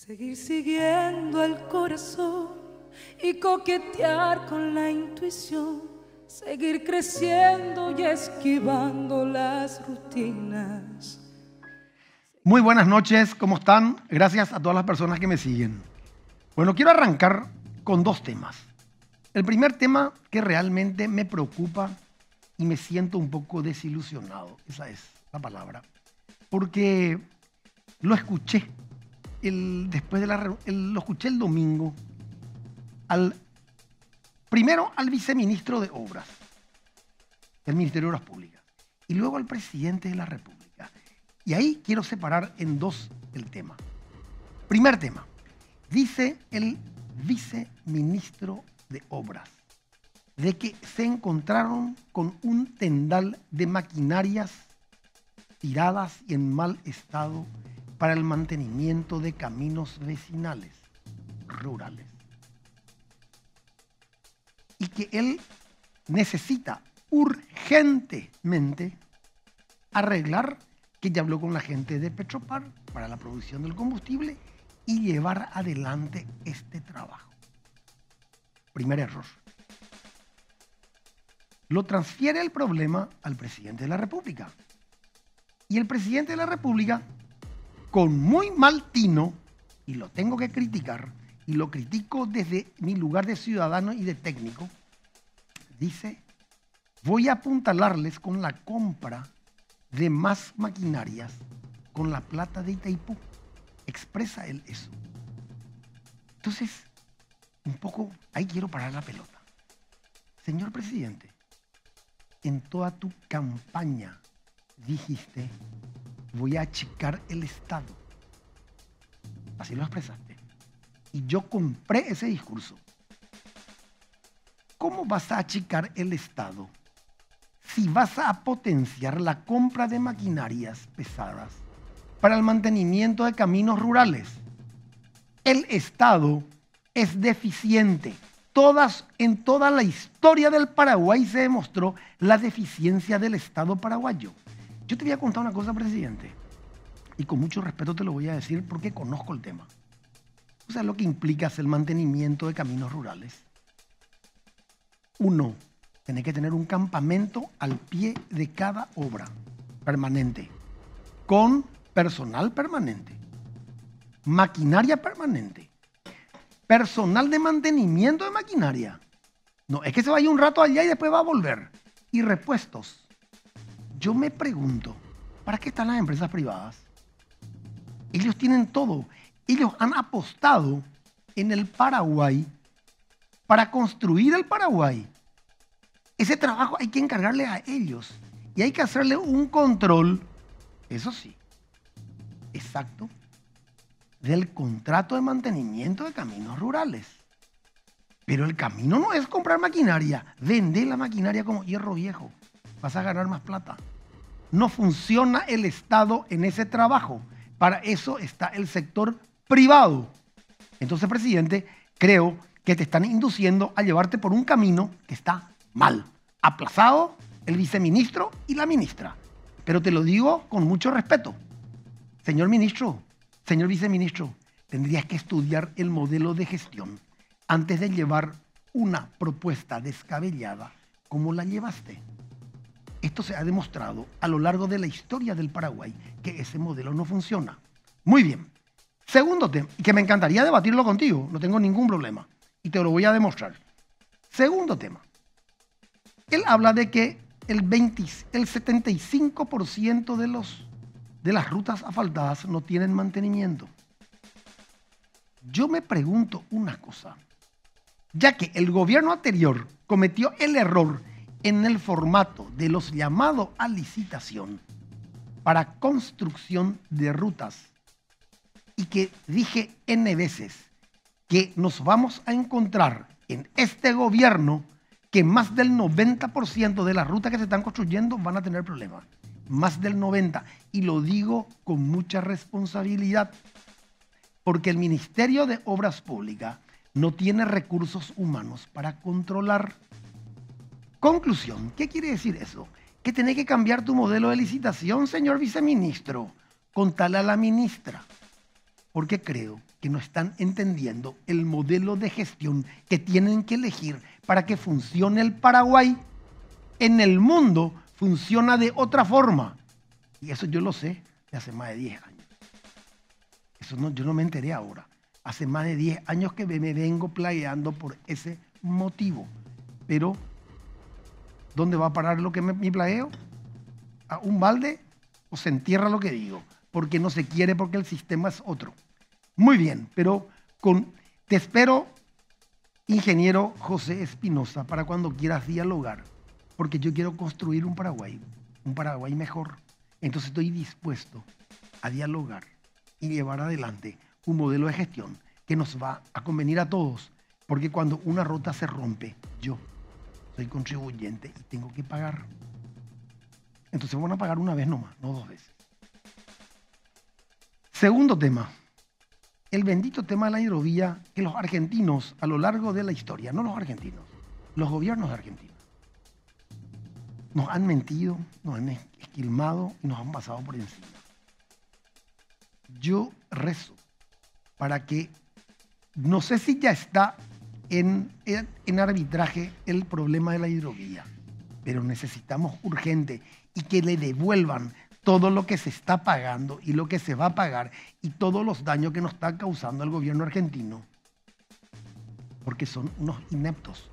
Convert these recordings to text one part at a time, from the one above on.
Seguir siguiendo el corazón y coquetear con la intuición. Seguir creciendo y esquivando las rutinas. Muy buenas noches, ¿cómo están? Gracias a todas las personas que me siguen. Bueno, quiero arrancar con dos temas. El primer tema que realmente me preocupa y me siento un poco desilusionado, esa es la palabra, porque lo escuché lo escuché el domingo primero al viceministro de Obras del Ministerio de Obras Públicas y luego al presidente de la República. Y ahí quiero separar en dos el tema. Primer tema, dice el viceministro de Obras de que se encontraron con un tendal de maquinarias tiradas y en mal estado para el mantenimiento de caminos vecinales, rurales. Y que él necesita urgentemente arreglar, que ya habló con la gente de Petropar para la producción del combustible y llevar adelante este trabajo. Primer error. Lo transfiere el problema al presidente de la República. Y el presidente de la República, con muy mal tino, y lo tengo que criticar, y lo critico desde mi lugar de ciudadano y de técnico, dice: voy a apuntalarles con la compra de más maquinarias con la plata de Itaipú. Expresa él eso. Entonces, un poco, ahí quiero parar la pelota. Señor presidente, en toda tu campaña dijiste: voy a achicar el Estado. Así lo expresaste. Y yo compré ese discurso. ¿Cómo vas a achicar el Estado si vas a potenciar la compra de maquinarias pesadas para el mantenimiento de caminos rurales? El Estado es deficiente. En toda la historia del Paraguay se demostró la deficiencia del Estado paraguayo. Yo te voy a contar una cosa, presidente, y con mucho respeto te lo voy a decir porque conozco el tema. O sea, lo que implica es el mantenimiento de caminos rurales. Uno, tenés que tener un campamento al pie de cada obra permanente, con personal permanente, maquinaria permanente, personal de mantenimiento de maquinaria. No es que se vaya un rato allá y después va a volver. Y repuestos. Yo me pregunto, ¿para qué están las empresas privadas? Ellos tienen todo. Ellos han apostado en el Paraguay para construir el Paraguay. Ese trabajo hay que encargarle a ellos. Y hay que hacerle un control, eso sí, exacto, del contrato de mantenimiento de caminos rurales. Pero el camino no es comprar maquinaria. Vende la maquinaria como hierro viejo. Vas a ganar más plata. No funciona el Estado en ese trabajo. Para eso está el sector privado. Entonces, presidente, creo que te están induciendo a llevarte por un camino que está mal. Aplazado el viceministro y la ministra. Pero te lo digo con mucho respeto. Señor ministro, señor viceministro, tendrías que estudiar el modelo de gestión antes de llevar una propuesta descabellada como la llevaste. Esto se ha demostrado a lo largo de la historia del Paraguay que ese modelo no funciona. Muy bien. Segundo tema, que me encantaría debatirlo contigo, no tengo ningún problema, y te lo voy a demostrar. Segundo tema. Él habla de que el 75% de las rutas asfaltadas no tienen mantenimiento. Yo me pregunto una cosa, ya que el gobierno anterior cometió el error en el formato de los llamados a licitación para construcción de rutas y que dije N veces que nos vamos a encontrar en este gobierno que más del 90% de las rutas que se están construyendo van a tener problemas. Más del 90%. Y lo digo con mucha responsabilidad porque el Ministerio de Obras Públicas no tiene recursos humanos para controlar. Conclusión, ¿qué quiere decir eso? Que tenés que cambiar tu modelo de licitación, señor viceministro. Contale a la ministra. Porque creo que no están entendiendo el modelo de gestión que tienen que elegir para que funcione el Paraguay. En el mundo funciona de otra forma. Y eso yo lo sé de hace más de 10 años. Eso no, yo no me enteré ahora. Hace más de 10 años que me vengo plagueando por ese motivo. Pero, ¿dónde va a parar lo que mi plagueo? ¿A un balde? ¿O se entierra lo que digo? Porque no se quiere, porque el sistema es otro. Muy bien, pero te espero, ingeniero José Espinosa, para cuando quieras dialogar, porque yo quiero construir un Paraguay mejor. Entonces estoy dispuesto a dialogar y llevar adelante un modelo de gestión que nos va a convenir a todos, porque cuando una ruta se rompe, yo soy contribuyente y tengo que pagar. Entonces van a pagar una vez nomás, no 2 veces. Segundo tema, el bendito tema de la hidrovía, que los argentinos a lo largo de la historia, no los argentinos, los gobiernos de Argentina, nos han mentido, nos han esquilmado y nos han pasado por encima. Yo rezo para que, no sé si ya está en arbitraje el problema de la hidrovía, pero necesitamos urgente y que le devuelvan todo lo que se está pagando y lo que se va a pagar y todos los daños que nos está causando el gobierno argentino, porque son unos ineptos.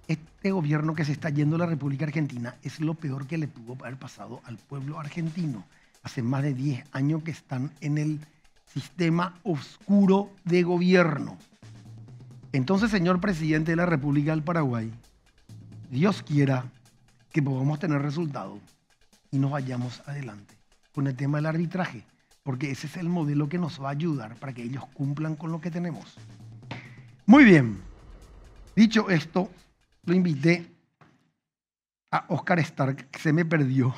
Este gobierno que se está yendo a la República Argentina es lo peor que le pudo haber pasado al pueblo argentino. Hace más de 10 años que están en el sistema oscuro de gobierno. Entonces, señor presidente de la República del Paraguay, Dios quiera que podamos tener resultados y nos vayamos adelante con el tema del arbitraje, porque ese es el modelo que nos va a ayudar para que ellos cumplan con lo que tenemos. Muy bien, dicho esto, lo invité a Oscar Stark, que se me perdió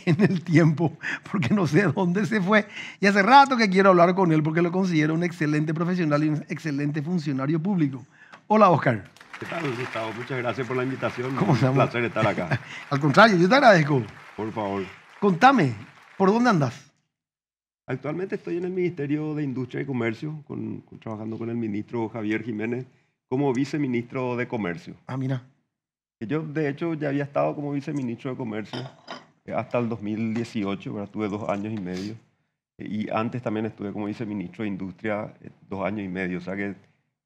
en el tiempo, porque no sé dónde se fue, y hace rato que quiero hablar con él, porque lo considero un excelente profesional y un excelente funcionario público. Hola, Oscar. ¿Qué tal, Gustavo? Muchas gracias por la invitación. ¿Cómo estamos? Un placer estar acá. Al contrario, yo te agradezco. Por favor. Contame, ¿por dónde andas? Actualmente estoy en el Ministerio de Industria y Comercio, trabajando con el ministro Javier Jiménez como viceministro de Comercio. Ah, mira. Yo, de hecho, ya había estado como viceministro de Comercio hasta el 2018, ¿verdad? Tuve 2 años y medio. Y antes también estuve como viceministro de Industria 2 años y medio. O sea que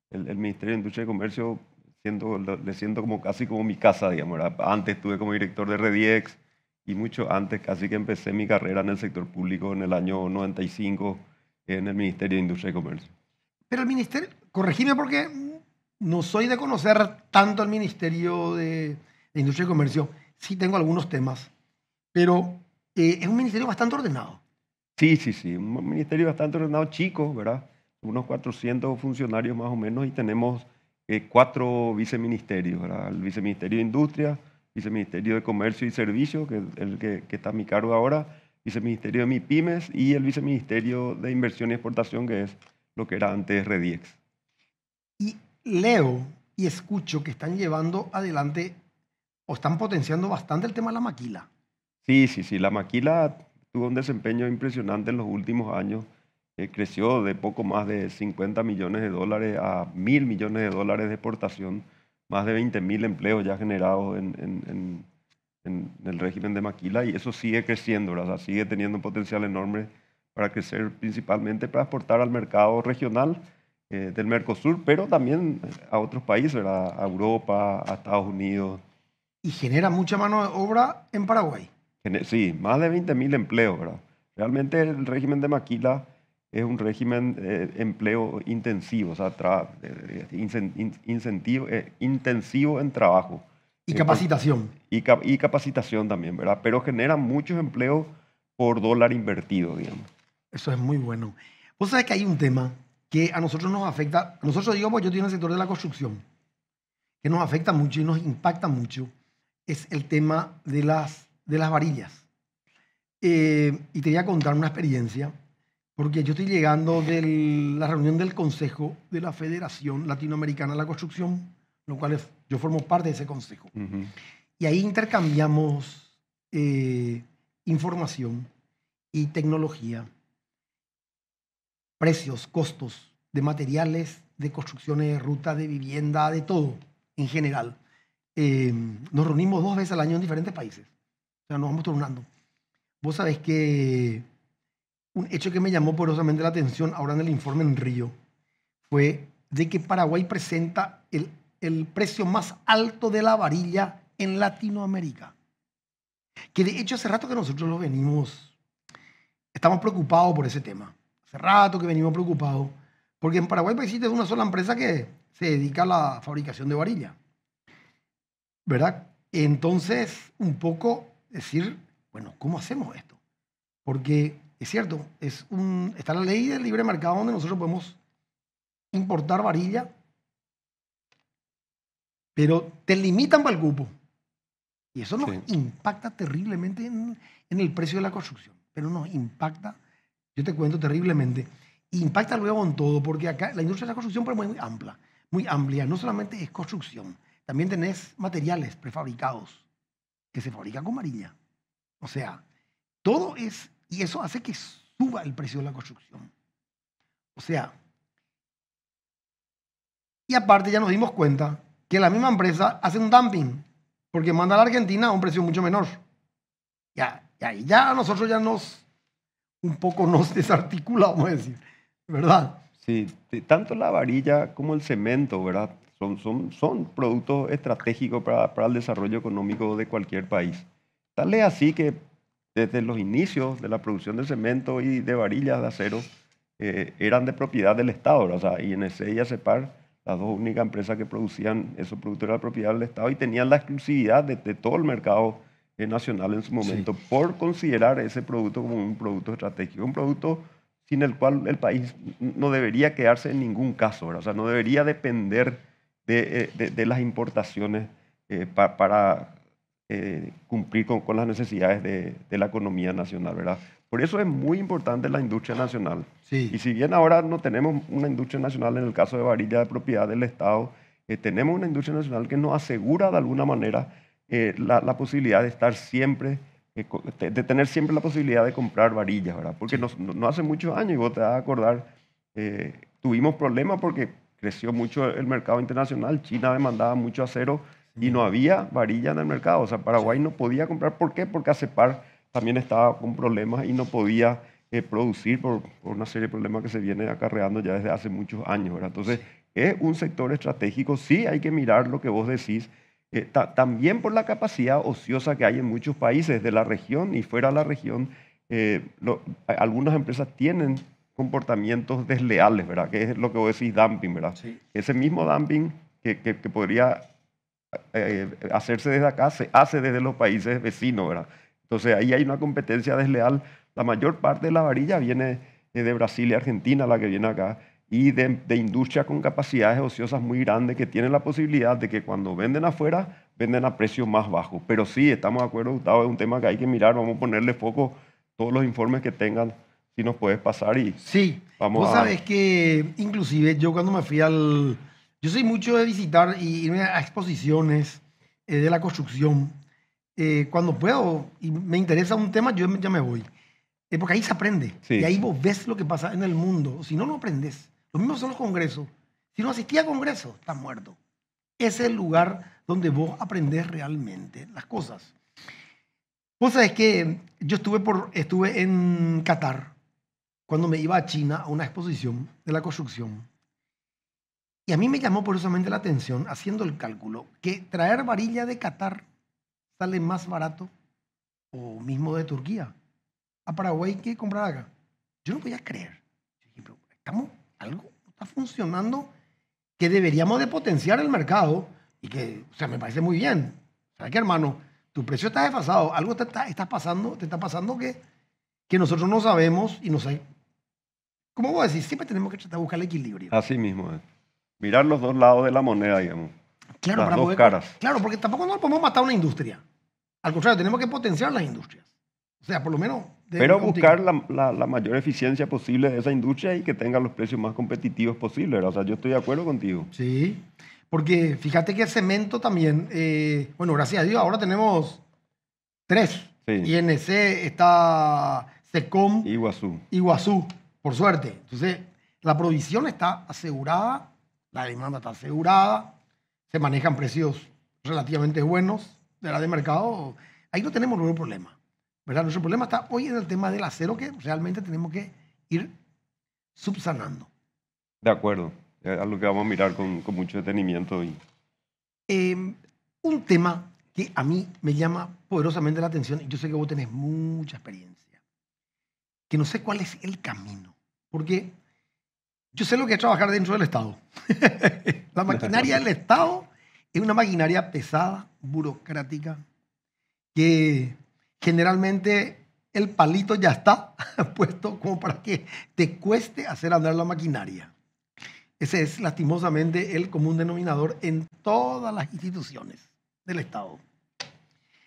el Ministerio de Industria y Comercio le siento como casi como mi casa, digamos, ¿verdad? Antes estuve como director de Rediex y mucho antes, casi que empecé mi carrera en el sector público en el año 95 en el Ministerio de Industria y Comercio. Pero el ministerio, corregime porque no soy de conocer tanto el Ministerio de Industria y Comercio, sí tengo algunos temas, pero es un ministerio bastante ordenado. Sí, un ministerio bastante ordenado, chico, ¿verdad? Unos 400 funcionarios más o menos y tenemos 4 viceministerios, ¿verdad? El viceministerio de Industria, viceministerio de Comercio y Servicios, que es el que está a mi cargo ahora, viceministerio de MIPYMES y el viceministerio de Inversión y Exportación, que es lo que era antes Rediex. Y leo y escucho que están llevando adelante o están potenciando bastante el tema de la maquila. Sí, la maquila tuvo un desempeño impresionante en los últimos años. Creció de poco más de 50 millones de dólares a 1.000 millones de dólares de exportación, más de 20.000 empleos ya generados en el régimen de maquila, y eso sigue creciendo, ¿verdad? O sea, sigue teniendo un potencial enorme para crecer, principalmente para exportar al mercado regional del Mercosur, pero también a otros países, ¿verdad? A Europa, a Estados Unidos. Y genera mucha mano de obra en Paraguay. Sí, más de 20.000 empleos, ¿verdad? Realmente el régimen de maquila es un régimen empleo intensivo, o sea, intensivo en trabajo. Y capacitación. Y capacitación también, ¿verdad? Pero genera muchos empleos por dólar invertido, digamos. Eso es muy bueno. Vos sabés que hay un tema que a nosotros nos afecta, a nosotros digo, pues yo estoy en el sector de la construcción, que nos afecta mucho y nos impacta mucho, es el tema de las varillas. Y te voy a contar una experiencia, porque yo estoy llegando de la reunión del Consejo de la Federación Latinoamericana de la Construcción, lo cual yo formo parte de ese consejo. Uh-huh. Y ahí intercambiamos información y tecnología. precios, costos de materiales, de construcciones de ruta, de vivienda, de todo en general. Nos reunimos 2 veces al año en diferentes países. O sea, nos vamos turnando. Vos sabés que un hecho que me llamó poderosamente la atención ahora en el informe en Río fue de que Paraguay presenta el precio más alto de la varilla en Latinoamérica. Que de hecho hace rato que nosotros estamos preocupados por ese tema. Hace rato que venimos preocupados, porque en Paraguay existe una sola empresa que se dedica a la fabricación de varilla, ¿verdad? Entonces, un poco decir, bueno, ¿cómo hacemos esto? Porque es cierto, está la ley del libre mercado donde nosotros podemos importar varilla, pero te limitan para el cupo. Y eso nos impacta terriblemente en el precio de la construcción. Pero nos impacta, yo te cuento, terriblemente. Impacta luego en todo, porque acá la industria de la construcción es muy amplia. No solamente es construcción, también tenés materiales prefabricados que se fabrican con varilla. O sea, todo es, y eso hace que suba el precio de la construcción. O sea, y aparte ya nos dimos cuenta que la misma empresa hace un dumping, porque manda a la Argentina a un precio mucho menor. Ya nosotros un poco nos desarticulamos, a decir, ¿verdad? Sí, tanto la varilla como el cemento, ¿verdad? Son productos estratégicos para el desarrollo económico de cualquier país. Tal es así que desde los inicios de la producción de cemento y de varillas de acero eran de propiedad del Estado, ¿verdad? O sea, INC y ACEPAR, las dos únicas empresas que producían esos productos eran de propiedad del Estado y tenían la exclusividad de todo el mercado nacional en su momento por considerar ese producto como un producto estratégico, un producto sin el cual el país no debería quedarse en ningún caso, ¿verdad? O sea, no debería depender de las importaciones para cumplir con las necesidades de la economía nacional, ¿verdad? Por eso es muy importante la industria nacional. Sí. Y si bien ahora no tenemos una industria nacional en el caso de varilla de propiedad del Estado, tenemos una industria nacional que nos asegura de alguna manera la posibilidad de estar siempre, de tener siempre la posibilidad de comprar varillas, ¿verdad? Porque no hace muchos años, y vos te vas a acordar, tuvimos problemas porque creció mucho el mercado internacional, China demandaba mucho acero y no había varilla en el mercado. O sea, Paraguay no podía comprar. ¿Por qué? Porque ACEPAR también estaba con problemas y no podía producir por una serie de problemas que se viene acarreando ya desde hace muchos años, ¿verdad? Entonces, es un sector estratégico. Sí, hay que mirar lo que vos decís. También por la capacidad ociosa que hay en muchos países de la región y fuera de la región, algunas empresas tienen comportamientos desleales, ¿verdad? Que es lo que vos decís, dumping, ¿verdad? Sí. Ese mismo dumping que podría hacerse desde acá, se hace desde los países vecinos, ¿verdad? Entonces ahí hay una competencia desleal. La mayor parte de la varilla viene de Brasil y Argentina, la que viene acá, y de industria con capacidades ociosas muy grandes que tienen la posibilidad de que cuando venden afuera, venden a precios más bajos. Pero sí, estamos de acuerdo, Gustavo, es un tema que hay que mirar, vamos a ponerle foco todos los informes que tengan, si nos puedes pasar y Sí, vamos vos sabés que inclusive yo cuando me fui yo soy mucho de visitar y irme a exposiciones de la construcción. Cuando puedo y me interesa un tema, yo ya me voy. Porque ahí se aprende. Sí. Y ahí vos ves lo que pasa en el mundo. Si no, no aprendes. Lo mismo son los congresos. Si no asistís a congresos, estás muerto. Ese es el lugar donde vos aprendés realmente las cosas. Vos sabés que yo estuve en Qatar cuando me iba a China a una exposición de la construcción. Y a mí me llamó poderosamente la atención, haciendo el cálculo, que traer varilla de Qatar sale más barato o mismo de Turquía a Paraguay que comprar acá. Yo no podía creer. Pero algo está funcionando que deberíamos de potenciar el mercado y que, o sea, me parece muy bien. ¿Sabes qué, hermano? Tu precio está desfasado. Algo te está pasando que nosotros no sabemos y no sé. ¿Cómo vos decís? Siempre tenemos que tratar de buscar el equilibrio. así mismo es. Mirar los dos lados de la moneda, digamos. Claro, las dos caras. Claro, porque tampoco nos podemos matar una industria. Al contrario, tenemos que potenciar las industrias. O sea, por lo menos... Pero buscar la mayor eficiencia posible de esa industria y que tenga los precios más competitivos posibles, ¿verdad? O sea, yo estoy de acuerdo contigo. Sí, porque fíjate que el cemento también, bueno, gracias a Dios, ahora tenemos 3. Sí. INC, está SECOM, Iguazú. Iguazú, por suerte. Entonces, La provisión está asegurada, la demanda está asegurada, se manejan precios relativamente buenos de la de mercado. Ahí no tenemos ningún problema, ¿verdad? Nuestro problema está hoy en el tema del acero, que realmente tenemos que ir subsanando. De acuerdo, es algo que vamos a mirar con mucho detenimiento. Un tema que a mí me llama poderosamente la atención, y yo sé que vos tenés mucha experiencia, que no sé cuál es el camino, porque yo sé lo que es trabajar dentro del Estado. La maquinaria del Estado es una maquinaria pesada, burocrática, que generalmente el palito ya está puesto como para que te cueste hacer andar la maquinaria. Ese es lastimosamente el común denominador en todas las instituciones del Estado.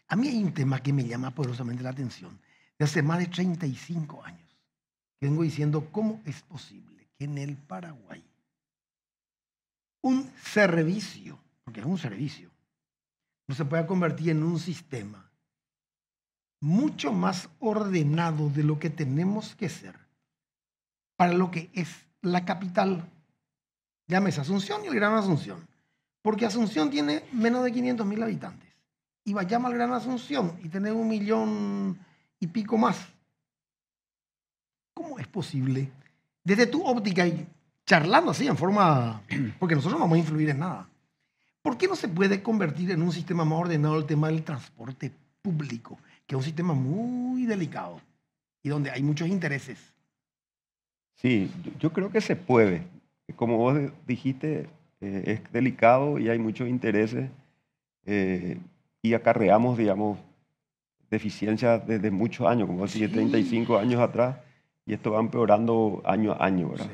A mí hay un tema que me llama poderosamente la atención. De hace más de 35 años que vengo diciendo cómo es posible que en el Paraguay un servicio, porque es un servicio, no se pueda convertir en un sistema mucho más ordenado de lo que tenemos que ser para lo que es la capital. Llámese Asunción y el Gran Asunción. Porque Asunción tiene menos de 500.000 habitantes. Y vayamos al Gran Asunción y tener 1 millón y pico más. ¿Cómo es posible? Desde tu óptica y charlando así en forma... Porque nosotros no vamos a influir en nada. ¿Por qué no se puede convertir en un sistema más ordenado el tema del transporte público? Que es un sistema muy delicado y donde hay muchos intereses. Sí, yo creo que se puede. Como vos dijiste, es delicado y hay muchos intereses y acarreamos, digamos, deficiencias desde muchos años, como decía, 35 años atrás, y esto va empeorando año a año, ¿verdad?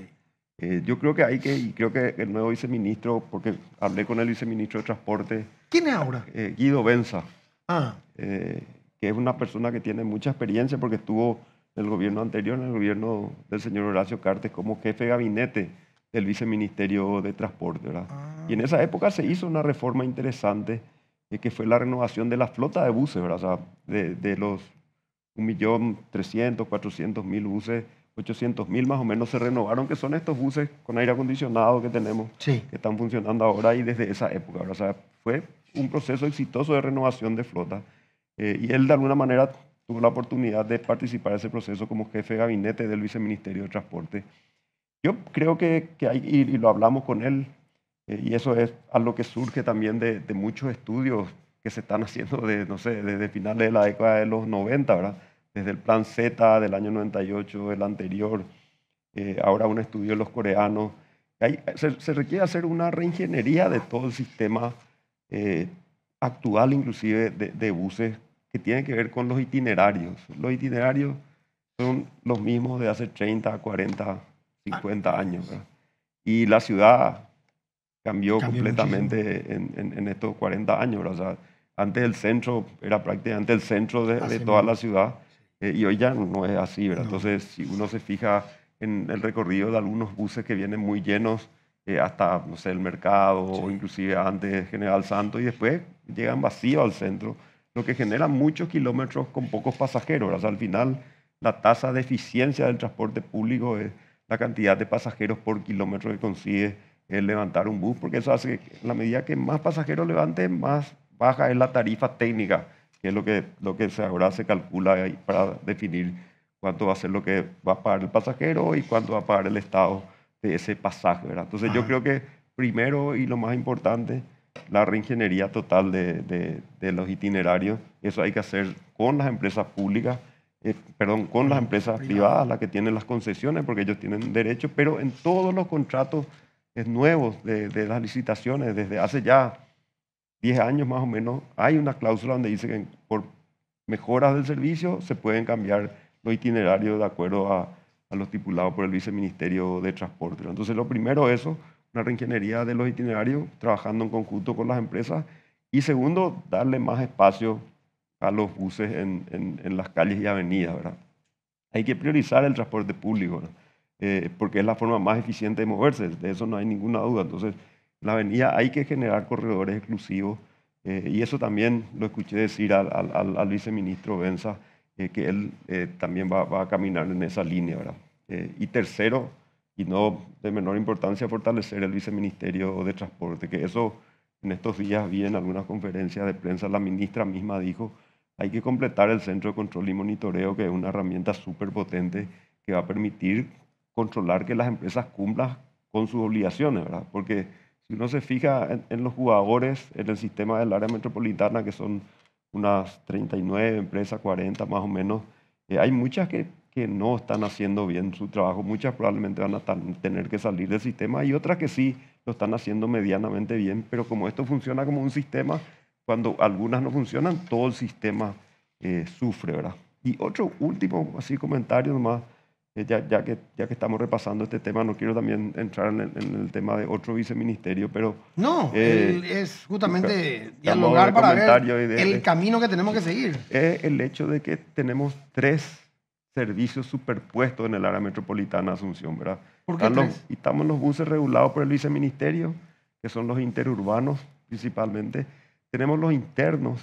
Sí. Yo creo que hay que, y creo que el nuevo viceministro, porque hablé con el viceministro de Transporte. ¿Quién es ahora? Guido Benza, Ah. que es una persona que tiene mucha experiencia porque estuvo en el gobierno anterior, en el gobierno del señor Horacio Cartes, como jefe de gabinete del viceministerio de Transporte, ¿verdad? Y en esa época se hizo una reforma interesante que fue la renovación de la flota de buses, ¿verdad? O sea, de los 1.300.000, 400.000 buses, 800.000 más o menos se renovaron, que son estos buses con aire acondicionado que tenemos, sí, que están funcionando ahora y desde esa época, ¿verdad? O sea, fue un proceso exitoso de renovación de flota. Y él de alguna manera tuvo la oportunidad de participar en ese proceso como jefe de gabinete del viceministerio de Transporte. Yo creo que hay, y lo hablamos con él, y eso es algo que surge también de muchos estudios que se están haciendo no sé, desde finales de la década de los 90, ¿verdad? Desde el Plan Z del año 98, el anterior, ahora un estudio de los coreanos. Se requiere hacer una reingeniería de todo el sistema actual, inclusive de buses, que tiene que ver con los itinerarios. Los itinerarios son los mismos de hace 30, 40, 50 años, ¿verdad? Y la ciudad cambió completamente en estos 40 años, ¿verdad? O sea, antes el centro era prácticamente el centro de toda la ciudad y hoy ya no es así, ¿verdad? No. Entonces, si uno se fija en el recorrido de algunos buses que vienen muy llenos hasta, no sé, el mercado o inclusive antes General Santos y después llegan vacíos al centro, lo que genera muchos kilómetros con pocos pasajeros, ¿verdad? O sea, al final la tasa de eficiencia del transporte público es la cantidad de pasajeros por kilómetro que consigue levantar un bus, porque eso hace que en la medida que más pasajeros levante, más baja es la tarifa técnica, que es lo que ahora se calcula para definir cuánto va a ser lo que va a pagar el pasajero y cuánto va a pagar el Estado de ese pasaje, ¿verdad? Entonces yo creo que primero y lo más importante, la reingeniería total de los itinerarios. Eso hay que hacer con las empresas públicas, con las empresas privadas, las que tienen las concesiones, porque ellos tienen derecho, pero en todos los contratos nuevos de las licitaciones, desde hace ya 10 años más o menos, hay una cláusula donde dice que por mejoras del servicio se pueden cambiar los itinerarios de acuerdo a lo estipulado por el Viceministerio de Transporte. Entonces, lo primero es eso, una reingeniería de los itinerarios, trabajando en conjunto con las empresas. Y segundo, darle más espacio a los buses en las calles y avenidas, ¿verdad? Hay que priorizar el transporte público, ¿verdad? Porque es la forma más eficiente de moverse, de eso no hay ninguna duda. Entonces, en la avenida hay que generar corredores exclusivos, y eso también lo escuché decir al viceministro Benza, que él también va a caminar en esa línea, ¿verdad? Y tercero, y no de menor importancia fortalecer el viceministerio de Transporte, que eso en estos días vi en algunas conferencias de prensa, la ministra misma dijo, hay que completar el centro de control y monitoreo, que es una herramienta súper potente que va a permitir controlar que las empresas cumplan con sus obligaciones, ¿verdad? Porque si uno se fija en los jugadores en el sistema del área metropolitana, que son unas 39 empresas, 40 más o menos, hay muchas que no están haciendo bien su trabajo, muchas probablemente van a tener que salir del sistema y otras que sí lo están haciendo medianamente bien, pero como esto funciona como un sistema, cuando algunas no funcionan, todo el sistema sufre, ¿verdad? Y otro último así comentario nomás, ya que estamos repasando este tema, no quiero también entrar en el tema de otro viceministerio, pero... No, es justamente modo dialogar de para ver comentario y el camino que tenemos que seguir. Es el hecho de que tenemos 3 servicios superpuestos en el área metropolitana de Asunción, ¿verdad? ¿Por qué 3? Estamos los buses regulados por el viceministerio, que son los interurbanos principalmente. Tenemos los internos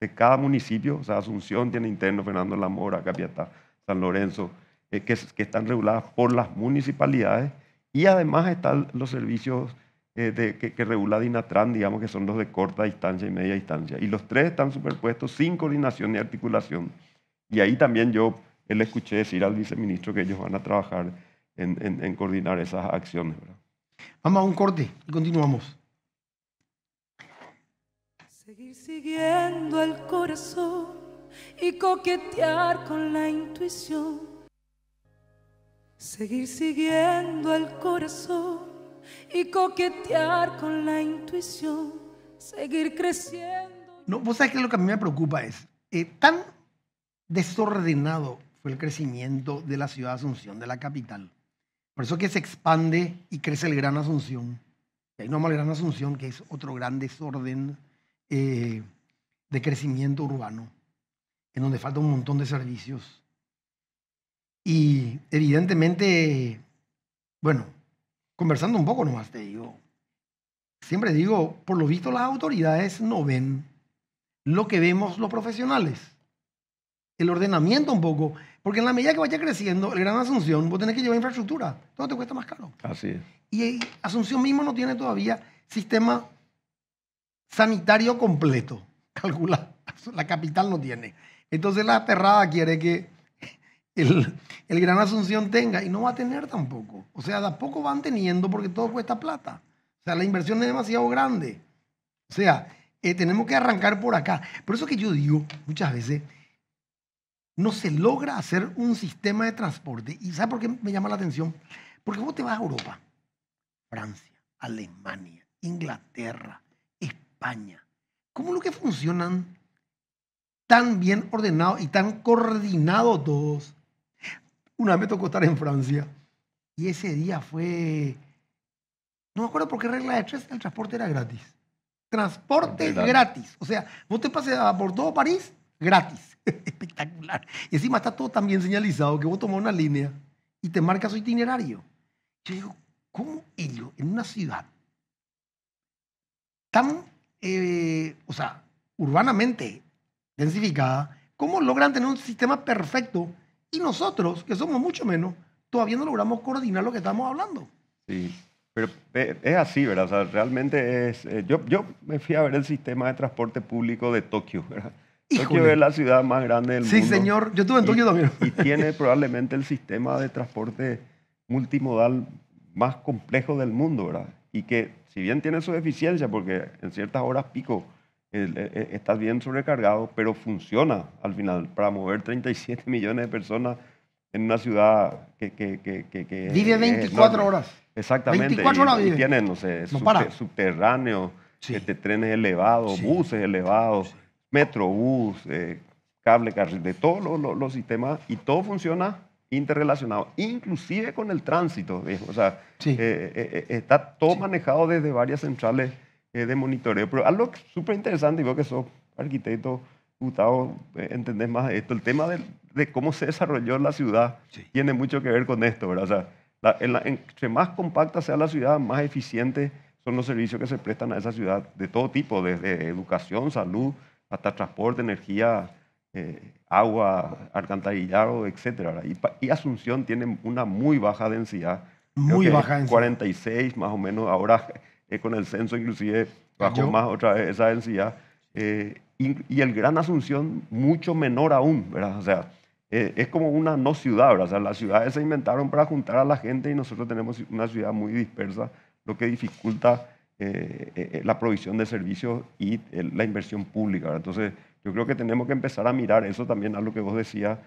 de cada municipio, o sea, Asunción tiene internos, Fernando La Mora, Capiatá, San Lorenzo, que están reguladas por las municipalidades, y además están los servicios que regula Dinatran, digamos que son los de corta distancia y media distancia. Y los 3 están superpuestos sin coordinación ni articulación. Y ahí también yo le escuché decir al viceministro que ellos van a trabajar en coordinar esas acciones, ¿verdad? Vamos a un corte y continuamos. Seguir siguiendo el corazón y coquetear con la intuición. Seguir siguiendo el corazón y coquetear con la intuición. Seguir creciendo. No, vos sabés que lo que a mí me preocupa es tan desordenado fue el crecimiento de la ciudad de Asunción, de la capital. Por eso que se expande y crece el Gran Asunción. Y ahí nomás el Gran Asunción, que es otro gran desorden de crecimiento urbano, en donde falta un montón de servicios. Y evidentemente, bueno, conversando un poco nomás te digo, siempre digo, por lo visto las autoridades no ven lo que vemos los profesionales. El ordenamiento un poco, porque en la medida que vaya creciendo el Gran Asunción, vos tenés que llevar infraestructura, todo te cuesta más caro. Así es. Y Asunción mismo no tiene todavía sistema sanitario completo. Calcula, la capital no tiene. Entonces la perrada quiere que el Gran Asunción tenga y no va a tener tampoco. O sea, de a poco van teniendo porque todo cuesta plata. O sea, la inversión es demasiado grande. O sea, tenemos que arrancar por acá. Por eso que yo digo muchas veces, no se logra hacer un sistema de transporte. ¿Y sabe por qué me llama la atención? Porque vos te vas a Europa, Francia, Alemania, Inglaterra, España. ¿Cómo lo que funcionan tan bien ordenados y tan coordinados todos? Una vez me tocó estar en Francia y ese día fue... No me acuerdo por qué regla de 3 el transporte era gratis. Transporte gratis. O sea, vos te paseabas por todo París gratis. Espectacular. Y encima está todo tan bien señalizado que vos tomás una línea y te marca su itinerario. Yo digo, ¿cómo ellos en una ciudad tan, o sea, urbanamente densificada, cómo logran tener un sistema perfecto? Y nosotros, que somos mucho menos, todavía no logramos coordinar lo que estamos hablando. Sí, pero es así, ¿verdad? O sea, realmente es... yo me fui a ver el sistema de transporte público de Tokio, ¿verdad? Híjole. Tokio es la ciudad más grande del mundo. Sí, señor. Yo estuve en Tokio también. Y tiene probablemente el sistema de transporte multimodal más complejo del mundo, ¿verdad? Y que, si bien tiene su deficiencia, porque en ciertas horas pico estás bien sobrecargado, pero funciona al final para mover 37 millones de personas en una ciudad que vive 24 horas. Exactamente. 24 horas vive. Y tienen, no sé, subterráneos, Sí. Trenes elevados, Sí. buses elevados, Sí. Metrobús, cable carril, de todos los sistemas, y todo funciona interrelacionado, inclusive con el tránsito, viejo. O sea, Sí. está todo manejado desde varias centrales de monitoreo. Pero algo súper interesante, y vos que sos arquitecto, Gustavo, entendés más de esto, el tema de cómo se desarrolló la ciudad tiene mucho que ver con esto, ¿verdad? O sea, entre más compacta sea la ciudad, más eficiente son los servicios que se prestan a esa ciudad de todo tipo, desde educación, salud, hasta transporte, energía, agua, alcantarillado, etc. Y Asunción tiene una muy baja densidad Creo Muy que baja es densidad. 46 más o menos. Ahora con el censo inclusive bajó Cayó. más otra vez esa densidad. Y el Gran Asunción mucho menor aún, ¿verdad? O sea, es como una no ciudad, ¿verdad? O sea, las ciudades se inventaron para juntar a la gente y nosotros tenemos una ciudad muy dispersa, lo que dificulta la provisión de servicios y la inversión pública, ¿verdad? Entonces, yo creo que tenemos que empezar a mirar eso también a lo que vos decías.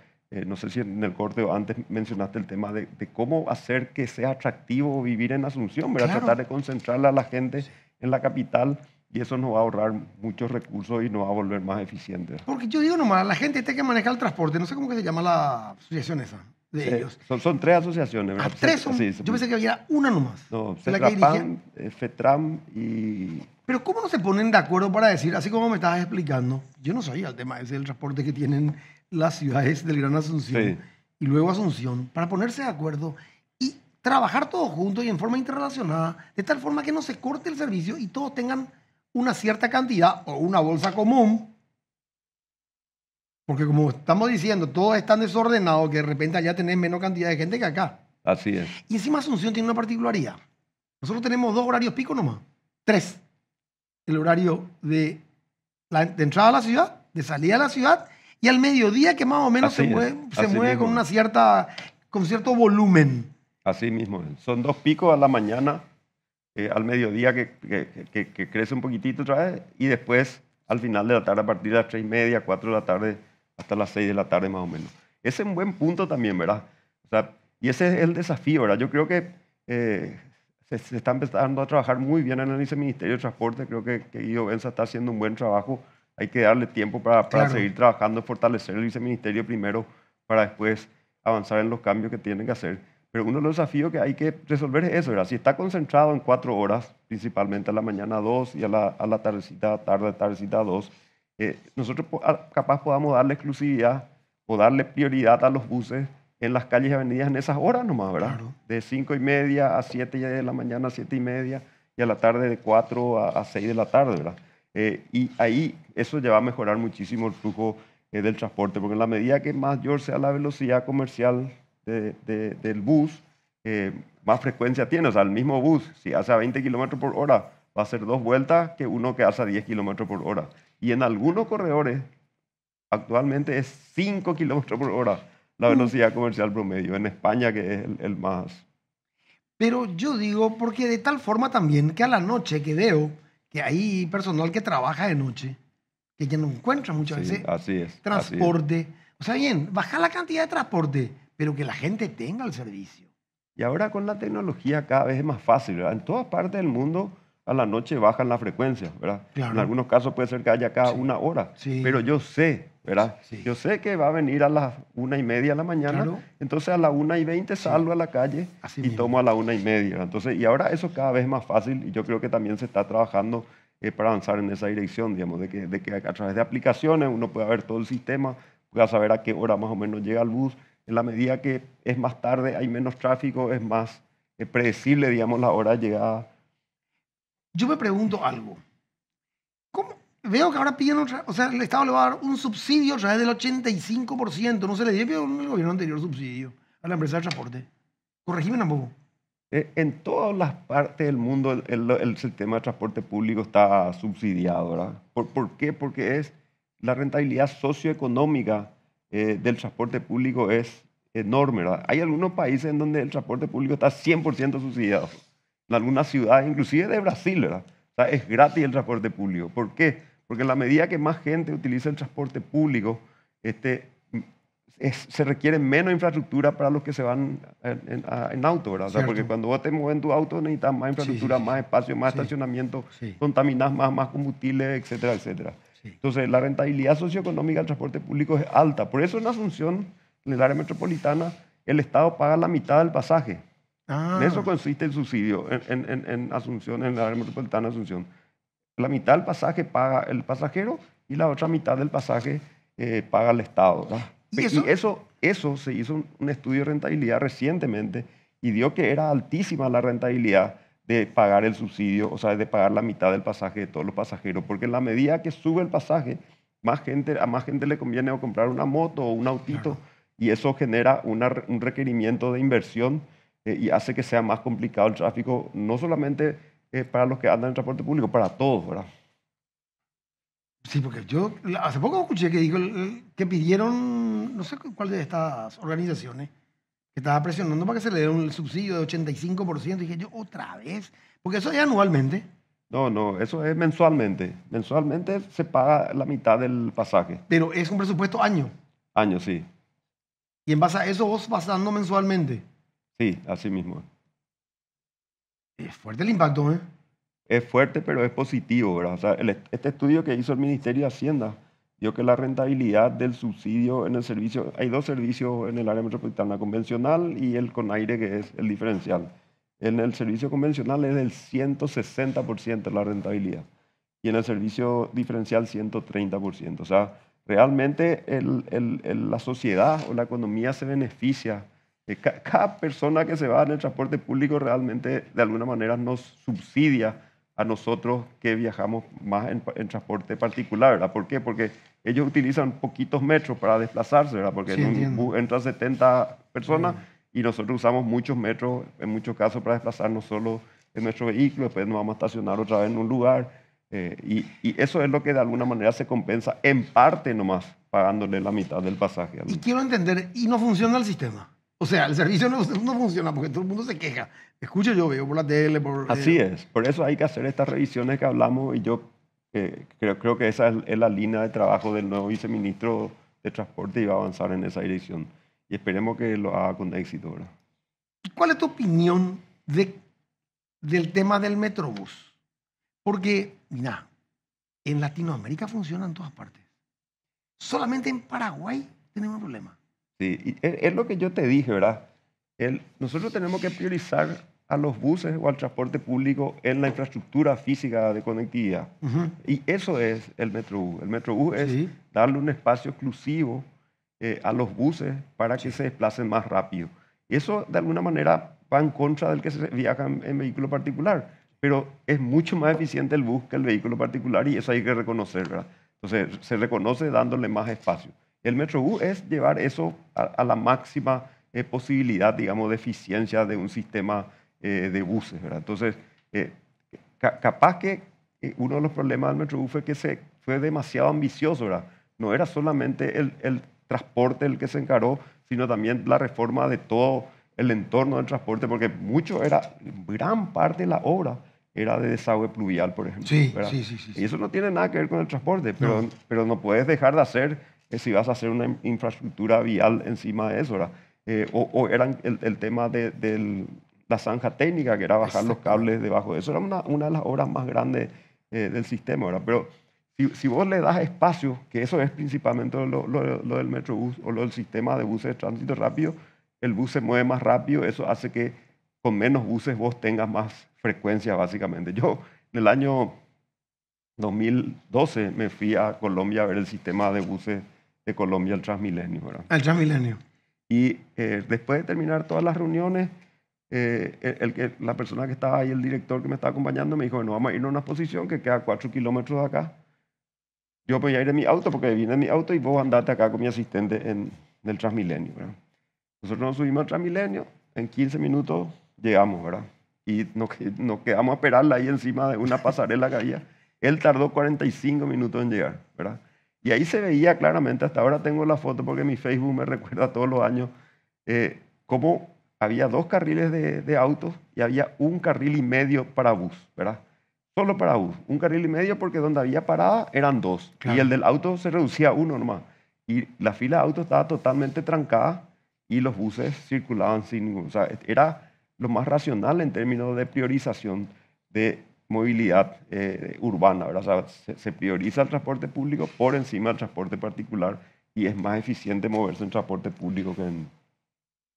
No sé si en el corte o antes mencionaste el tema de cómo hacer que sea atractivo vivir en Asunción, ¿verdad? Claro. Tratar de concentrarle a la gente en la capital y eso nos va a ahorrar muchos recursos y nos va a volver más eficientes. Porque yo digo nomás, la gente que maneja el transporte, no sé cómo que se llama la asociación esa de ellos. Son tres asociaciones, Ah, ¿verdad? tres son. Sí, Yo pensé que había una nomás. No, la que dirigía. CETRAPAN, FETRAM y... Pero ¿cómo no se ponen de acuerdo para decir, así como me estabas explicando, yo no sabía el tema ese del transporte que tienen las ciudades del Gran Asunción Sí. y luego Asunción, para ponerse de acuerdo y trabajar todos juntos y en forma interrelacionada, de tal forma que no se corte el servicio y todos tengan una cierta cantidad o una bolsa común? Porque como estamos diciendo, todos están desordenados, que de repente allá tenés menos cantidad de gente que acá. Así es. Y encima Asunción tiene una particularidad. Nosotros tenemos 2 horarios pico nomás. 3. El horario de entrada a la ciudad, de salida a la ciudad, y al mediodía que más o menos Así se es, mueve así con mismo. con cierto volumen. Así mismo. Son 2 picos a la mañana, al mediodía que crece un poquitito otra vez y después al final de la tarde a partir de las 3:30, 4 de la tarde hasta las 6 de la tarde más o menos. Ese es un buen punto también, ¿verdad? O sea, y ese es el desafío, ¿verdad? Yo creo que se está empezando a trabajar muy bien en el Viceministerio de Transporte. Creo que Guido Benza está haciendo un buen trabajo. Hay que darle tiempo para Claro. seguir trabajando, fortalecer el Viceministerio primero para después avanzar en los cambios que tienen que hacer. Pero uno de los desafíos que hay que resolver es eso, ¿verdad? Si está concentrado en 4 horas, principalmente a la mañana 2 y a la tardecita, tardecita 2, nosotros capaz podamos darle exclusividad o darle prioridad a los buses en las calles y avenidas en esas horas nomás, ¿verdad? Claro. De 5:30 a 7 de la mañana, 7:30, y a la tarde de 4 a 6 de la tarde, ¿verdad? Y ahí eso ya va a mejorar muchísimo el flujo del transporte, porque en la medida que mayor sea la velocidad comercial del bus, más frecuencia tiene. O sea, el mismo bus, si hace a 20 kilómetros por hora, va a hacer 2 vueltas que uno que hace a 10 kilómetros por hora. Y en algunos corredores, actualmente es 5 kilómetros por hora la velocidad comercial promedio. En España, que es el más... Pero yo digo, porque de tal forma también que a la noche que veo que hay personal que trabaja de noche, que ya no encuentra muchas Sí, veces así es. transporte. O sea, bien, baja la cantidad de transporte, pero que la gente tenga el servicio. Y ahora con la tecnología cada vez es más fácil, ¿verdad? En todas partes del mundo a la noche bajan la frecuencia, ¿verdad? Claro. En algunos casos puede ser que haya cada Sí. 1 hora. Sí. Pero yo sé, ¿verdad? Sí. Yo sé que va a venir a las 1:30 de la mañana. Claro. Entonces a las 1:20 salgo a la calle Así y mismo. tomo a las 1:30. ¿Verdad? Entonces, y ahora eso cada vez es más fácil y yo creo que también se está trabajando para avanzar en esa dirección, digamos, de que a través de aplicaciones uno pueda ver todo el sistema, pueda saber a qué hora más o menos llega el bus. En la medida que es más tarde, hay menos tráfico, es más predecible, digamos, la hora de llegada. Yo me pregunto algo. ¿Cómo? Veo que ahora piden otra, o sea, el Estado le va a dar un subsidio a través del 85%. No se le dio que el gobierno anterior subsidio a la empresa de transporte. Corregime tampoco. En todas las partes del mundo el sistema de transporte público está subsidiado, ¿verdad? ¿Por qué? Porque la rentabilidad socioeconómica del transporte público es enorme, ¿verdad? Hay algunos países en donde el transporte público está 100% subsidiado. En algunas ciudades, inclusive de Brasil, ¿verdad? O sea, es gratis el transporte público. ¿Por qué? Porque en la medida que más gente utiliza el transporte público, se requiere menos infraestructura para los que se van en auto, ¿verdad? O sea, Cierto. porque cuando vos te mueves en tu auto necesitas más infraestructura, sí, más sí. espacio, más Sí. estacionamiento, Sí. contaminas más combustible, etcétera, etcétera. Sí. Entonces, la rentabilidad socioeconómica del transporte público es alta. Por eso en Asunción, en el área metropolitana, el Estado paga la mitad del pasaje. Ah, En eso consiste el subsidio en Asunción, en el área metropolitana de Asunción. La mitad del pasaje paga el pasajero y la otra mitad del pasaje paga el Estado, ¿verdad? ¿Y Eso se hizo un estudio de rentabilidad recientemente y dio que era altísima la rentabilidad de pagar el subsidio, o sea, de pagar la mitad del pasaje de todos los pasajeros, porque en la medida que sube el pasaje, a más gente le conviene o comprar una moto o un autito, Claro. y eso genera un requerimiento de inversión y hace que sea más complicado el tráfico, no solamente para los que andan en transporte público, para todos, ¿verdad? Sí, porque yo hace poco escuché que dijo que pidieron, no sé cuál de estas organizaciones, que estaba presionando para que se le dé un subsidio de 85%. Y dije yo, otra vez, porque eso es anualmente, No, no, eso es mensualmente. Mensualmente se paga la mitad del pasaje. pero es un presupuesto año. Año, sí. Y en base a eso vos vas dando mensualmente. Sí, así mismo. Es fuerte el impacto, ¿eh? Es fuerte, pero es positivo, ¿verdad? O sea, este estudio que hizo el Ministerio de Hacienda dio que la rentabilidad del subsidio en el servicio, hay dos servicios en el área metropolitana, convencional y el con aire, que es el diferencial. En el servicio convencional es del 160% la rentabilidad y en el servicio diferencial 130%. O sea, realmente la sociedad o la economía se beneficia. Cada persona que se va en el transporte público realmente de alguna manera nos subsidia a nosotros que viajamos más en transporte particular, ¿verdad? ¿Por qué? Porque ellos utilizan poquitos metros para desplazarse, ¿verdad? Porque Sí, en un entiendo. bus entran 70 personas Sí. y nosotros usamos muchos metros, en muchos casos, para desplazarnos solo en nuestro vehículo, después nos vamos a estacionar otra vez en un lugar. Y eso es lo que de alguna manera se compensa en parte nomás, pagándole la mitad del pasaje. Y quiero entender, y no funciona el sistema. O sea, el servicio no funciona porque todo el mundo se queja. Escucho yo, veo por la tele, por... Así es, por eso hay que hacer estas revisiones que hablamos y yo creo que esa es la línea de trabajo del nuevo viceministro de Transporte y va a avanzar en esa dirección. Y esperemos que lo haga con éxito, ¿verdad? ¿Cuál es tu opinión del tema del Metrobús? Porque, mira, en Latinoamérica funciona en todas partes. Solamente en Paraguay tenemos un problema. Sí, y es lo que yo te dije, ¿verdad? Nosotros tenemos que priorizar a los buses o al transporte público en la infraestructura física de conectividad. Ujú. Y eso es el Metrobús. El Metrobús es Sí. darle un espacio exclusivo a los buses para que se desplacen más rápido. Y eso, de alguna manera, va en contra del que se viaja en vehículo particular. Pero es mucho más eficiente el bus que el vehículo particular y eso hay que reconocer, ¿verdad? Entonces, se reconoce dándole más espacio. El Metrobús es llevar eso a la máxima posibilidad, digamos, de eficiencia de un sistema de buses, ¿verdad? Entonces, capaz que uno de los problemas del Metrobús fue que fue demasiado ambicioso, ¿verdad? No era solamente el transporte el que se encaró, sino también la reforma de todo el entorno del transporte, porque gran parte de la obra era de desagüe pluvial, por ejemplo. Sí, ¿verdad? sí, sí, sí, Y sí. eso no tiene nada que ver con el transporte, No. pero no puedes dejar de hacer si vas a hacer una infraestructura vial encima de eso, ¿verdad? O era el tema de la zanja técnica, que era bajar los cables debajo de eso. Era una de las obras más grandes del sistema, ¿verdad? Pero si vos le das espacio, que eso es principalmente lo del Metrobús o lo del sistema de buses de tránsito rápido, el bus se mueve más rápido, eso hace que con menos buses vos tengas más frecuencia, básicamente. Yo en el año 2012 me fui a Colombia a ver el sistema de buses de Colombia, el Transmilenio, ¿verdad? El Transmilenio. Y después de terminar todas las reuniones, la persona que estaba ahí, el director que me estaba acompañando, me dijo, bueno, vamos a irnos a una exposición que queda 4 kilómetros de acá. Yo voy a ir en mi auto porque vine en mi auto y vos andate acá con mi asistente en el Transmilenio, ¿verdad? Nosotros nos subimos al Transmilenio, en 15 minutos llegamos, ¿verdad? Y nos quedamos a esperarla ahí encima de una pasarela que había. Él tardó 45 minutos en llegar, ¿verdad? Y ahí se veía claramente, hasta ahora tengo la foto porque mi Facebook me recuerda todos los años, cómo había 2 carriles de autos y había 1 carril y medio para bus, ¿verdad? Solo para bus. 1 carril y medio porque donde había parada eran 2. Claro. Y el del auto se reducía a 1 nomás. Y la fila de autos estaba totalmente trancada y los buses circulaban sin ningún... O sea, era lo más racional en términos de priorización de movilidad urbana, ¿verdad? O sea, se prioriza el transporte público por encima del transporte particular y es más eficiente moverse en transporte público que en...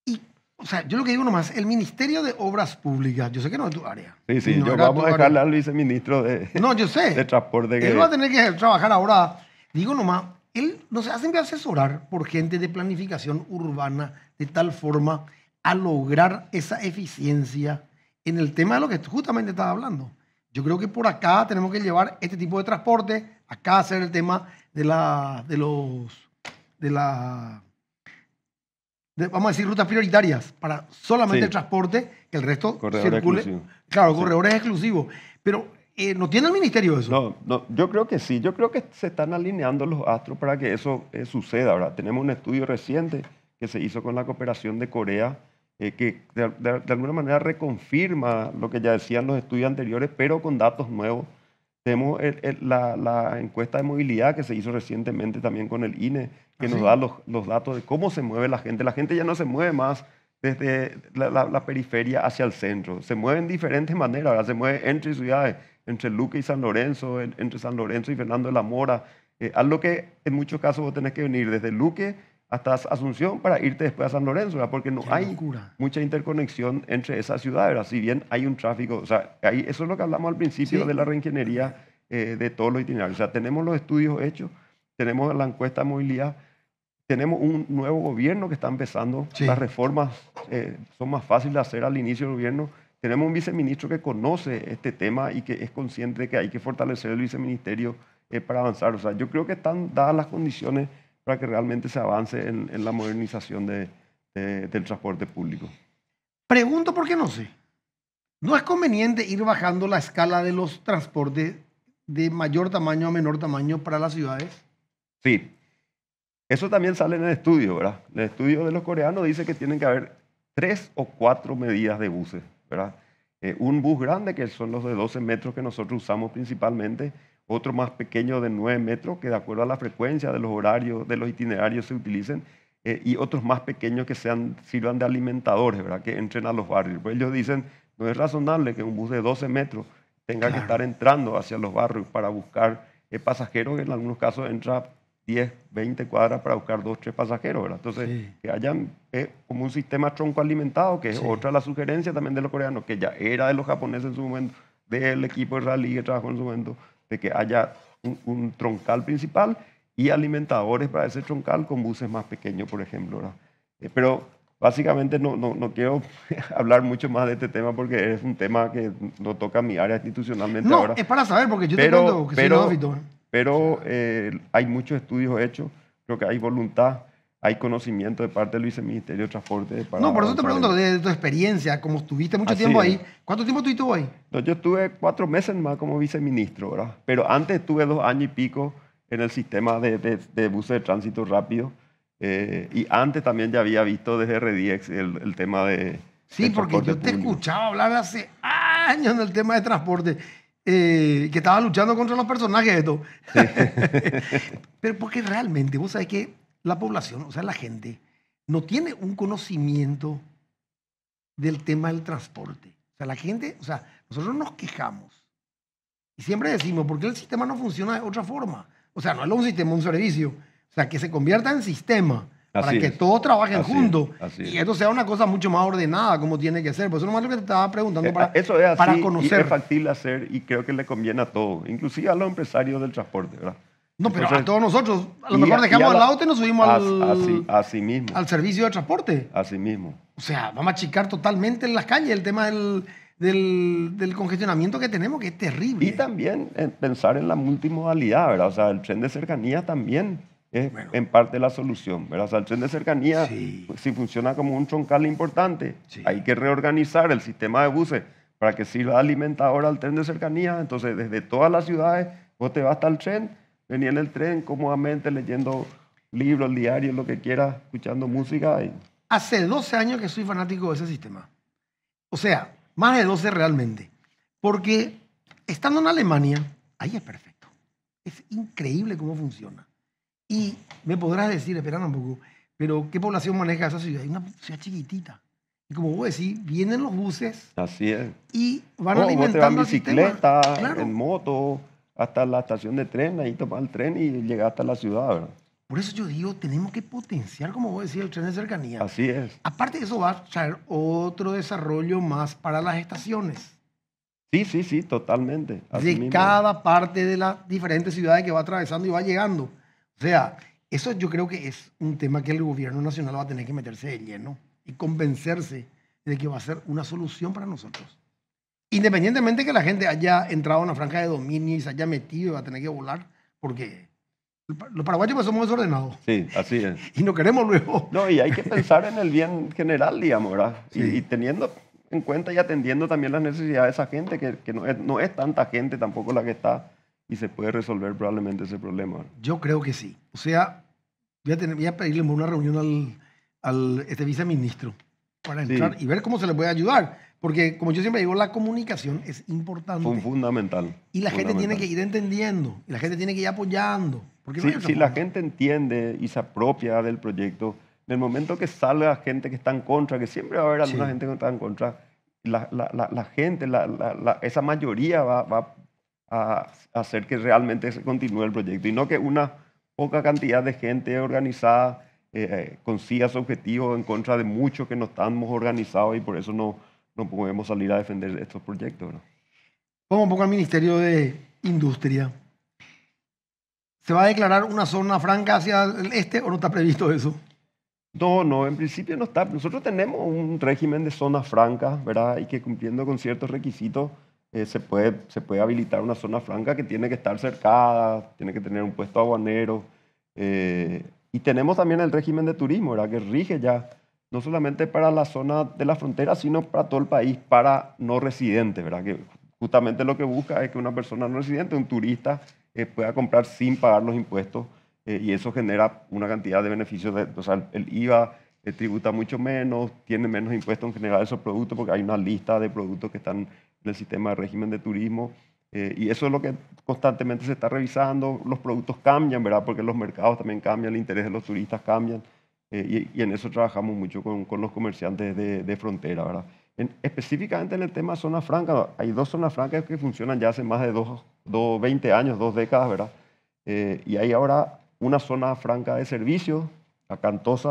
Y, o sea, yo lo que digo nomás, el Ministerio de Obras Públicas, yo sé que no es tu área. Sí, sí, No yo era vamos tu a dejarle área. al viceministro No, yo sé. de transporte que... Él va a tener que trabajar ahora. Digo nomás, él nos hace que asesorar por gente de planificación urbana de tal forma a lograr esa eficiencia en el tema de lo que justamente estaba hablando. Yo creo que por acá tenemos que llevar este tipo de transporte, acá hacer el tema de la vamos a decir, rutas prioritarias para solamente Sí. el transporte, que el resto Corredor circule. exclusivo. Claro, Sí. corredores exclusivos. Pero ¿no tiene el ministerio eso? No, no, yo creo que sí. Yo creo que se están alineando los astros para que eso suceda. Ahora, tenemos un estudio reciente que se hizo con la cooperación de Corea, que de alguna manera reconfirma lo que ya decían los estudios anteriores, pero con datos nuevos. Tenemos la encuesta de movilidad que se hizo recientemente también con el INE, que ¿Ah, nos sí? da los datos de cómo se mueve la gente. La gente ya no se mueve más desde la periferia hacia el centro. Se mueve en diferentes maneras. Ahora se mueve entre ciudades, entre Luque y San Lorenzo, entre San Lorenzo y Fernando de la Mora. Algo que en muchos casos vos tenés que venir desde Luque hasta Asunción para irte después a San Lorenzo, ¿verdad? Porque no Qué hay locura. mucha interconexión entre esas ciudades, ¿verdad? Si bien hay un tráfico, o sea, eso es lo que hablamos al principio Sí. de la reingeniería de todos los itinerarios. O sea, tenemos los estudios hechos, tenemos la encuesta de movilidad, tenemos un nuevo gobierno que está empezando, Sí. las reformas son más fáciles de hacer al inicio del gobierno, tenemos un viceministro que conoce este tema y que es consciente de que hay que fortalecer el viceministerio para avanzar. O sea, yo creo que están dadas las condiciones para que realmente se avance en la modernización del transporte público. Pregunto porque no sé. ¿No es conveniente ir bajando la escala de los transportes de mayor tamaño a menor tamaño para las ciudades? Sí, eso también sale en el estudio, ¿verdad? El estudio de los coreanos dice que tienen que haber 3 o 4 medidas de buses, ¿verdad? Un bus grande, que son los de 12 metros que nosotros usamos principalmente, otro más pequeño de 9 metros, que de acuerdo a la frecuencia de los horarios, de los itinerarios se utilicen, y otros más pequeños que sirvan de alimentadores, ¿verdad? Que entren a los barrios. Pues ellos dicen, no es razonable que un bus de 12 metros tenga que Claro. estar entrando hacia los barrios para buscar pasajeros, que en algunos casos entra 10, 20 cuadras para buscar 2, 3 pasajeros, ¿verdad? Entonces, Sí. que hayan como un sistema tronco alimentado, que es Sí. otra de las sugerencias también de los coreanos, que ya era de los japoneses en su momento, del equipo israelí que trabajó en su momento, de que haya un troncal principal y alimentadores para ese troncal con buses más pequeños, por ejemplo, ¿verdad? Pero básicamente no quiero hablar mucho más de este tema porque es un tema que no toca mi área institucionalmente No, ahora. es para saber, porque yo te Pero- cuento que soy pero- neófito. Pero hay muchos estudios hechos, creo que hay voluntad, hay conocimiento de parte del Viceministerio de Transporte. Para No, por eso te avanzar pregunto, en- de tu experiencia, como estuviste mucho Así tiempo es. ahí, ¿cuánto tiempo estuviste vos ahí? No, yo estuve 4 meses más como viceministro, ¿verdad? Pero antes estuve 2 años y pico en el sistema de buses de tránsito rápido. Y antes también ya había visto desde RDX el tema de. Sí, del porque transporte yo te público. escuchaba hablar hace años en el tema de transporte, que estaba luchando contra los personajes de esto. Pero porque realmente, vos sabés que la población, o sea, la gente, no tiene un conocimiento del tema del transporte. O sea, la gente, o sea, nosotros nos quejamos y siempre decimos, ¿por qué el sistema no funciona de otra forma? O sea, no es un sistema, un servicio. O sea, que se convierta en sistema para Así que es. todos trabajen Así es, juntos así es. y esto sea una cosa mucho más ordenada como tiene que ser. Por eso nomás lo que te estaba preguntando para, Eso es así para y conocer. es factible hacer y creo que le conviene a todos, inclusive a los empresarios del transporte, ¿verdad? No, pero Entonces, a todos nosotros, a lo y mejor a- dejamos y a el la- auto y nos subimos Así mismo, al servicio de transporte. así mismo. O sea, vamos a achicar totalmente en las calles el tema del congestionamiento que tenemos, que es terrible. Y también pensar en la multimodalidad, ¿verdad? O sea, el tren de cercanía también es Bueno. en parte la solución, ¿verdad? O sea, el tren de cercanía, Sí. pues, si funciona como un troncal importante, Sí. hay que reorganizar el sistema de buses para que sirva de alimentador al tren de cercanía. Entonces, desde todas las ciudades, vos te vas hasta el tren, venís en el tren cómodamente leyendo libros, diarios, lo que quieras, escuchando música. Hace 12 años que soy fanático de ese sistema. O sea, más de 12 realmente. Porque estando en Alemania, ahí es perfecto. Es increíble cómo funciona. Y me podrás decir, espera un poco, pero ¿qué población maneja esa ciudad? Es una ciudad chiquitita. Y como vos decís, vienen los buses Así es. y van No, vos te vas alimentando en al sistema. bicicleta, Claro. en moto, hasta la estación de tren, ahí tomas el tren y llegas hasta la ciudad, ¿verdad? Por eso yo digo, tenemos que potenciar, como vos decías, el tren de cercanía. Así es. Aparte de eso, va a traer otro desarrollo más para las estaciones. Sí, totalmente. Así De mismo. cada parte de las diferentes ciudades que va atravesando y va llegando. O sea, eso yo creo que es un tema que el gobierno nacional va a tener que meterse de lleno y convencerse de que va a ser una solución para nosotros. Independientemente que la gente haya entrado a una franja de dominio y se haya metido y va a tener que volar, porque Los paraguayos pues somos desordenados Sí, así es. y no queremos luego. No, y hay que pensar en el bien general, digamos, ¿verdad? Sí. Y teniendo en cuenta y atendiendo también las necesidades de esa gente, que no es tanta gente tampoco la que está, y se puede resolver probablemente ese problema, ¿verdad? Yo creo que sí. O sea, voy a pedirle una reunión al viceministro para entrar Sí. y ver cómo se le puede ayudar. Porque, como yo siempre digo, la comunicación es importante. Fundamental. Y la gente tiene fundamental. que ir entendiendo. Y la gente tiene que ir apoyando. Porque no hay otra Si la forma. gente entiende y se apropia del proyecto, en el momento que salga gente que está en contra, que siempre va a haber alguna Sí. gente que está en contra, la gente, esa mayoría va a hacer que realmente se continúe el proyecto y no que una poca cantidad de gente organizada consiga su objetivo en contra de muchos que no estamos organizados y por eso no podemos salir a defender estos proyectos, ¿no? Vamos un poco al Ministerio de Industria. ¿Se va a declarar una zona franca hacia el este o no está previsto eso? No, en principio no está. Nosotros tenemos un régimen de zonas francas, ¿verdad? Y que cumpliendo con ciertos requisitos se puede habilitar una zona franca que tiene que estar cercada, tiene que tener un puesto aduanero. Y tenemos también el régimen de turismo, ¿verdad? Que rige ya no solamente para la zona de la frontera, sino para todo el país, para no residentes, ¿verdad? Que justamente lo que busca es que una persona no residente, un turista, pueda comprar sin pagar los impuestos. Y eso genera una cantidad de beneficios. O sea, el IVA tributa mucho menos, tiene menos impuestos en general esos productos porque hay una lista de productos que están en el sistema de régimen de turismo. Y eso es lo que constantemente se está revisando. Los productos cambian, ¿verdad? Porque los mercados también cambian, el interés de los turistas cambian. Y en eso trabajamos mucho con los comerciantes de frontera, ¿verdad? Específicamente en el tema zona franca, hay dos zonas francas que funcionan ya hace más de 20 años, 2 décadas, ¿verdad? Y hay ahora una zona franca de servicios, acá en Tosa,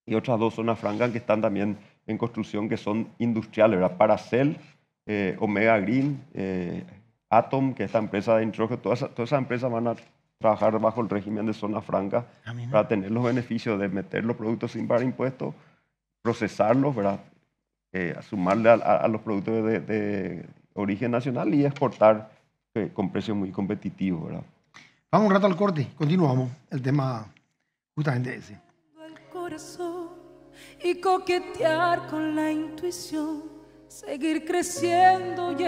y otras 2 zonas francas que están también en construcción, que son industriales, ¿verdad? Paracel, Omega Green, Atom, que es esta empresa de nitrógeno, todas esas empresas van a trabajar bajo el régimen de zona franca para tener los beneficios de meter los productos sin pagar impuestos, procesarlos, ¿verdad? Sumarle a los productos de origen nacional y exportar con precios muy competitivos, ¿verdad? Vamos un rato al corte, continuamos el tema justamente ese. Al corazón y coquetear con la intuición, seguir creciendo y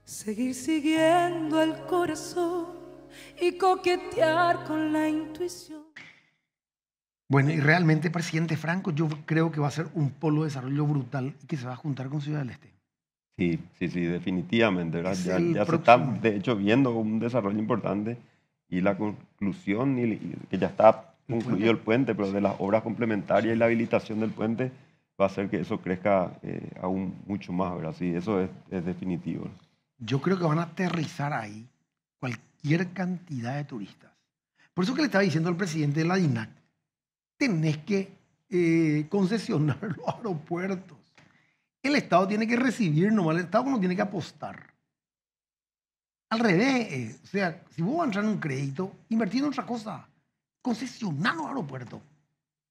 seguir siguiendo al corazón y coquetear con la intuición. Bueno, y realmente, presidente Franco, yo creo que va a ser un polo de desarrollo brutal y que se va a juntar con Ciudad del Este. Sí, definitivamente, ¿verdad? Es Ya el se está, próximo. de hecho, viendo un desarrollo importante y la conclusión, que ya está concluido el puente, pero de las obras complementarias y la habilitación del puente va a hacer que eso crezca aún mucho más, ¿verdad? Sí, eso es definitivo. Yo creo que van a aterrizar ahí cualquier cantidad de turistas. Por eso que le estaba diciendo al presidente de la DINAC, tenés que concesionar los aeropuertos. El Estado tiene que recibir, nomás el Estado no tiene que apostar. Al revés, o sea, si vos vas a entrar en un crédito, invertir en otra cosa, concesionar los aeropuertos.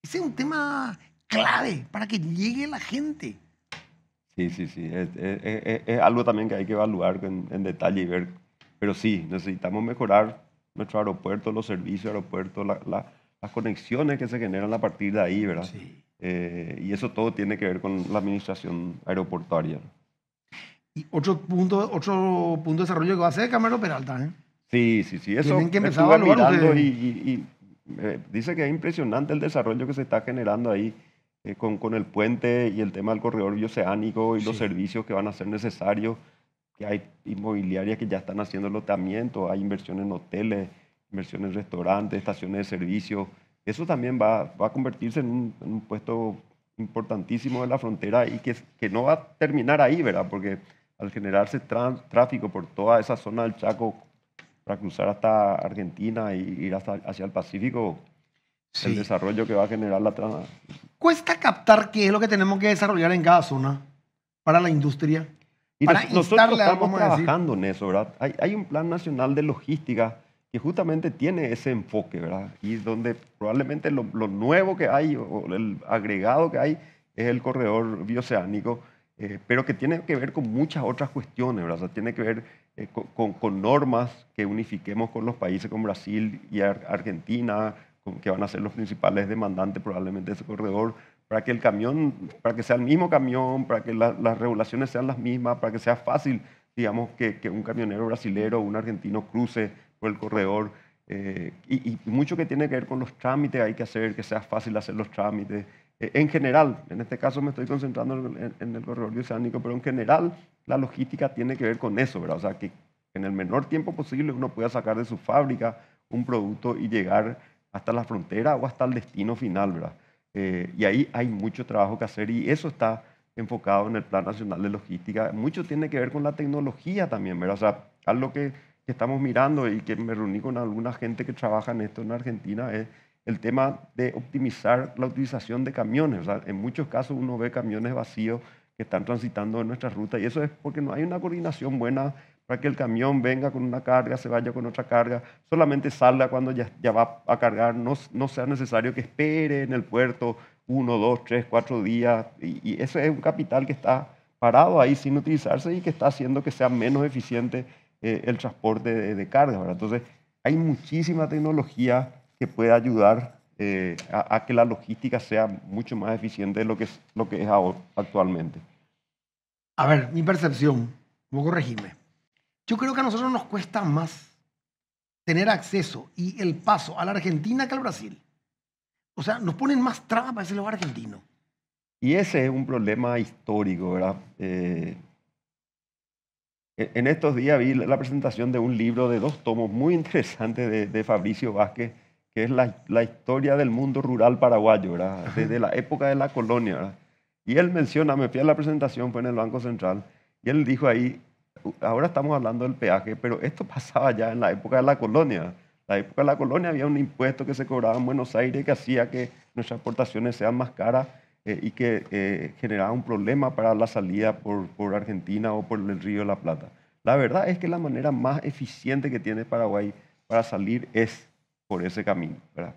Ese es un tema clave para que llegue la gente. Sí. Es algo también que hay que evaluar en detalle y ver. Pero sí, necesitamos mejorar nuestro aeropuerto, los servicios de aeropuerto, las conexiones que se generan a partir de ahí, ¿verdad? Sí. Y eso todo tiene que ver con la administración aeroportuaria. Y otro punto de desarrollo que va a hacer Camero Peralta, ¿eh? Sí. Eso Tienen que empezar a estuve evaluar mirando ustedes. dice que es impresionante el desarrollo que se está generando ahí con el puente y el tema del corredor bioceánico y los Sí. servicios que van a ser necesarios, que hay inmobiliarias que ya están haciendo lotamiento, hay inversión en hoteles, inversión en restaurantes, estaciones de servicio. Eso también va a convertirse en un puesto importantísimo de la frontera y que no va a terminar ahí, ¿verdad? Porque al generarse tráfico por toda esa zona del Chaco para cruzar hasta Argentina e ir hacia el Pacífico, el Sí. desarrollo que va a generar Cuesta captar qué es lo que tenemos que desarrollar en cada zona para la industria. Y Para nosotros instarle, estamos vamos a decir. trabajando en eso, ¿verdad? Hay un plan nacional de logística que justamente tiene ese enfoque, ¿verdad? Y donde probablemente lo nuevo que hay o el agregado que hay es el corredor bioceánico, pero que tiene que ver con muchas otras cuestiones, ¿verdad? O sea, tiene que ver con normas que unifiquemos con los países como Brasil y Argentina, que van a ser los principales demandantes probablemente de ese corredor, para que el camión, para que sea el mismo camión, para que las regulaciones sean las mismas, para que sea fácil, digamos, que un camionero brasilero o un argentino cruce por el corredor. Y mucho que tiene que ver con los trámites hay que hacer, que sea fácil hacer los trámites. En general, en este caso me estoy concentrando en el corredor bioceánico, pero en general la logística tiene que ver con eso, ¿verdad? O sea, que en el menor tiempo posible uno pueda sacar de su fábrica un producto y llegar hasta la frontera o hasta el destino final, ¿verdad? Y ahí hay mucho trabajo que hacer y eso está enfocado en el Plan Nacional de Logística. Mucho tiene que ver con la tecnología también, ¿verdad? O sea, algo que estamos mirando y que me reuní con alguna gente que trabaja en esto en Argentina es el tema de optimizar la utilización de camiones. O sea, en muchos casos uno ve camiones vacíos que están transitando en nuestra ruta y eso es porque no hay una coordinación buena para que el camión venga con una carga, se vaya con otra carga, solamente salga cuando ya va a cargar, no sea necesario que espere en el puerto 1, 2, 3, 4 días. Y eso es un capital que está parado ahí sin utilizarse y que está haciendo que sea menos eficiente el transporte de carga, ¿verdad? Entonces, hay muchísima tecnología que puede ayudar a que la logística sea mucho más eficiente de lo que es ahora, actualmente. A ver, mi percepción, vos corregime. Yo creo que a nosotros nos cuesta más tener acceso y el paso a la Argentina que al Brasil. O sea, nos ponen más trabas para ese los argentinos. Y ese es un problema histórico, ¿verdad? En estos días vi la presentación de un libro de 2 tomos muy interesante de Fabricio Vázquez, que es la historia del mundo rural paraguayo, ¿verdad? Desde la época de la colonia, ¿verdad? Y él menciona, me fui a la presentación, fue en el Banco Central, y él dijo ahí, ahora estamos hablando del peaje, pero esto pasaba ya en la época de la colonia. La época de la colonia había un impuesto que se cobraba en Buenos Aires que hacía que nuestras exportaciones sean más caras y que generaba un problema para la salida por Argentina o por el Río de la Plata. La verdad es que la manera más eficiente que tiene Paraguay para salir es por ese camino, ¿verdad?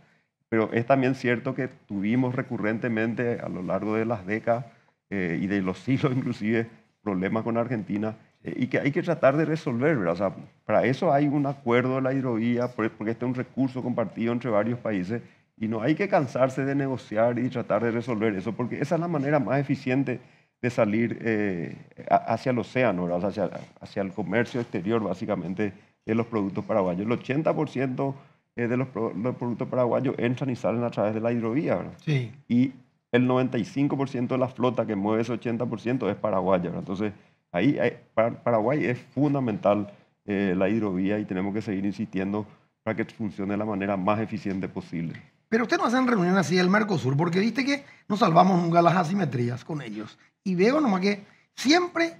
Pero es también cierto que tuvimos recurrentemente a lo largo de las décadas y de los siglos inclusive problemas con Argentina y que hay que tratar de resolver, ¿verdad? O sea, para eso hay un acuerdo de la hidrovía, porque este es un recurso compartido entre varios países y no hay que cansarse de negociar y tratar de resolver eso, porque esa es la manera más eficiente de salir hacia el océano, ¿verdad? O sea, hacia el comercio exterior, básicamente, de los productos paraguayos. El 80% de los productos paraguayos entran y salen a través de la hidrovía, ¿verdad? Sí. Y el 95% de la flota que mueve ese 80% es paraguaya, ¿verdad? Entonces, ahí para Paraguay es fundamental la hidrovía y tenemos que seguir insistiendo para que funcione de la manera más eficiente posible. Pero ustedes no hacen reuniones así del Mercosur, porque viste que no salvamos nunca las asimetrías con ellos. Y veo nomás que siempre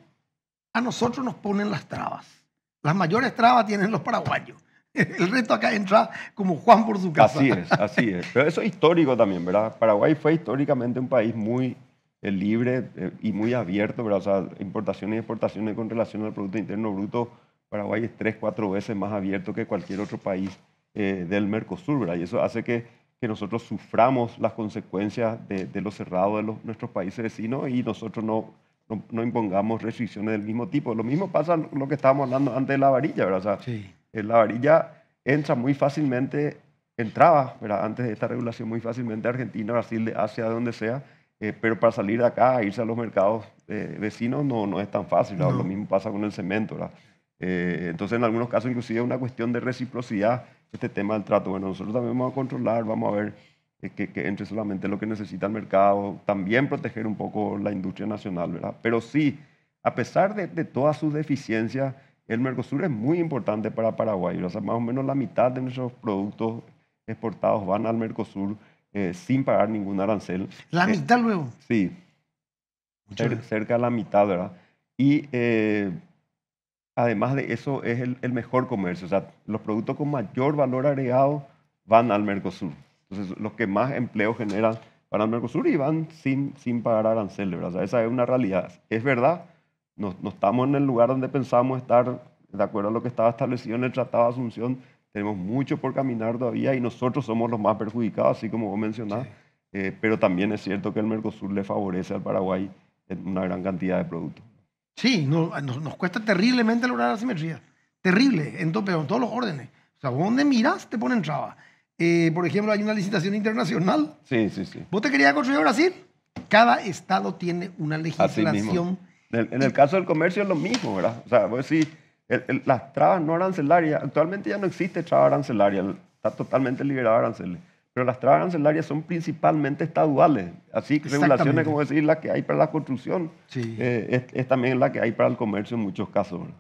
a nosotros nos ponen las trabas. Las mayores trabas tienen los paraguayos. El resto acá entra como Juan por su casa. Así es, así es. Pero eso es histórico también, ¿verdad? Paraguay fue históricamente un país muy libre y muy abierto, ¿verdad? O sea, importaciones y exportaciones con relación al Producto Interno Bruto, Paraguay es 3, 4 veces más abierto que cualquier otro país del Mercosur, ¿verdad? Y eso hace que nosotros suframos las consecuencias de lo cerrado de nuestros países vecinos y nosotros no impongamos restricciones del mismo tipo. Lo mismo pasa lo que estábamos hablando antes de la varilla, ¿verdad? O sea, Sí. la varilla entra muy fácilmente, entraba, ¿verdad? Antes de esta regulación muy fácilmente a Argentina, Brasil, de Asia, de donde sea, pero para salir de acá, irse a los mercados vecinos no es tan fácil, ¿verdad? No. Lo mismo pasa con el cemento, ¿verdad? Entonces, en algunos casos, inclusive es una cuestión de reciprocidad este tema del trato. Bueno, nosotros también vamos a controlar, vamos a ver que entre solamente lo que necesita el mercado, también proteger un poco la industria nacional, ¿verdad? Pero sí, a pesar de todas sus deficiencias, el Mercosur es muy importante para Paraguay. O sea, más o menos la mitad de nuestros productos exportados van al Mercosur sin pagar ningún arancel. La mitad luego. Sí, cerca de la mitad, ¿verdad? Y además de eso es el mejor comercio. O sea, los productos con mayor valor agregado van al Mercosur. Entonces, los que más empleo generan van al Mercosur y van sin pagar arancel, ¿verdad? O sea, esa es una realidad. Es verdad, no estamos en el lugar donde pensábamos estar, de acuerdo a lo que estaba establecido en el Tratado de Asunción. Tenemos mucho por caminar todavía y nosotros somos los más perjudicados, así como vos mencionás. Sí. Pero también es cierto que el Mercosur le favorece al Paraguay una gran cantidad de productos. Sí, nos cuesta terriblemente lograr la simetría. Terrible, en todos los órdenes. O sea, vos donde miras te ponen trabas. Por ejemplo, hay una licitación internacional. Sí, sí, sí. ¿Vos te querías construir a Brasil? Cada estado tiene una Así legislación. mismo. En el caso del comercio es lo mismo, ¿verdad? O sea, vos decís, las trabas no arancelarias, actualmente ya no existe traba arancelaria, está totalmente liberada aranceles. Pero las trabas arancelarias son principalmente estaduales. Así que regulaciones, como decir, la que hay para la construcción, Sí. es también la que hay para el comercio en muchos casos, ¿verdad?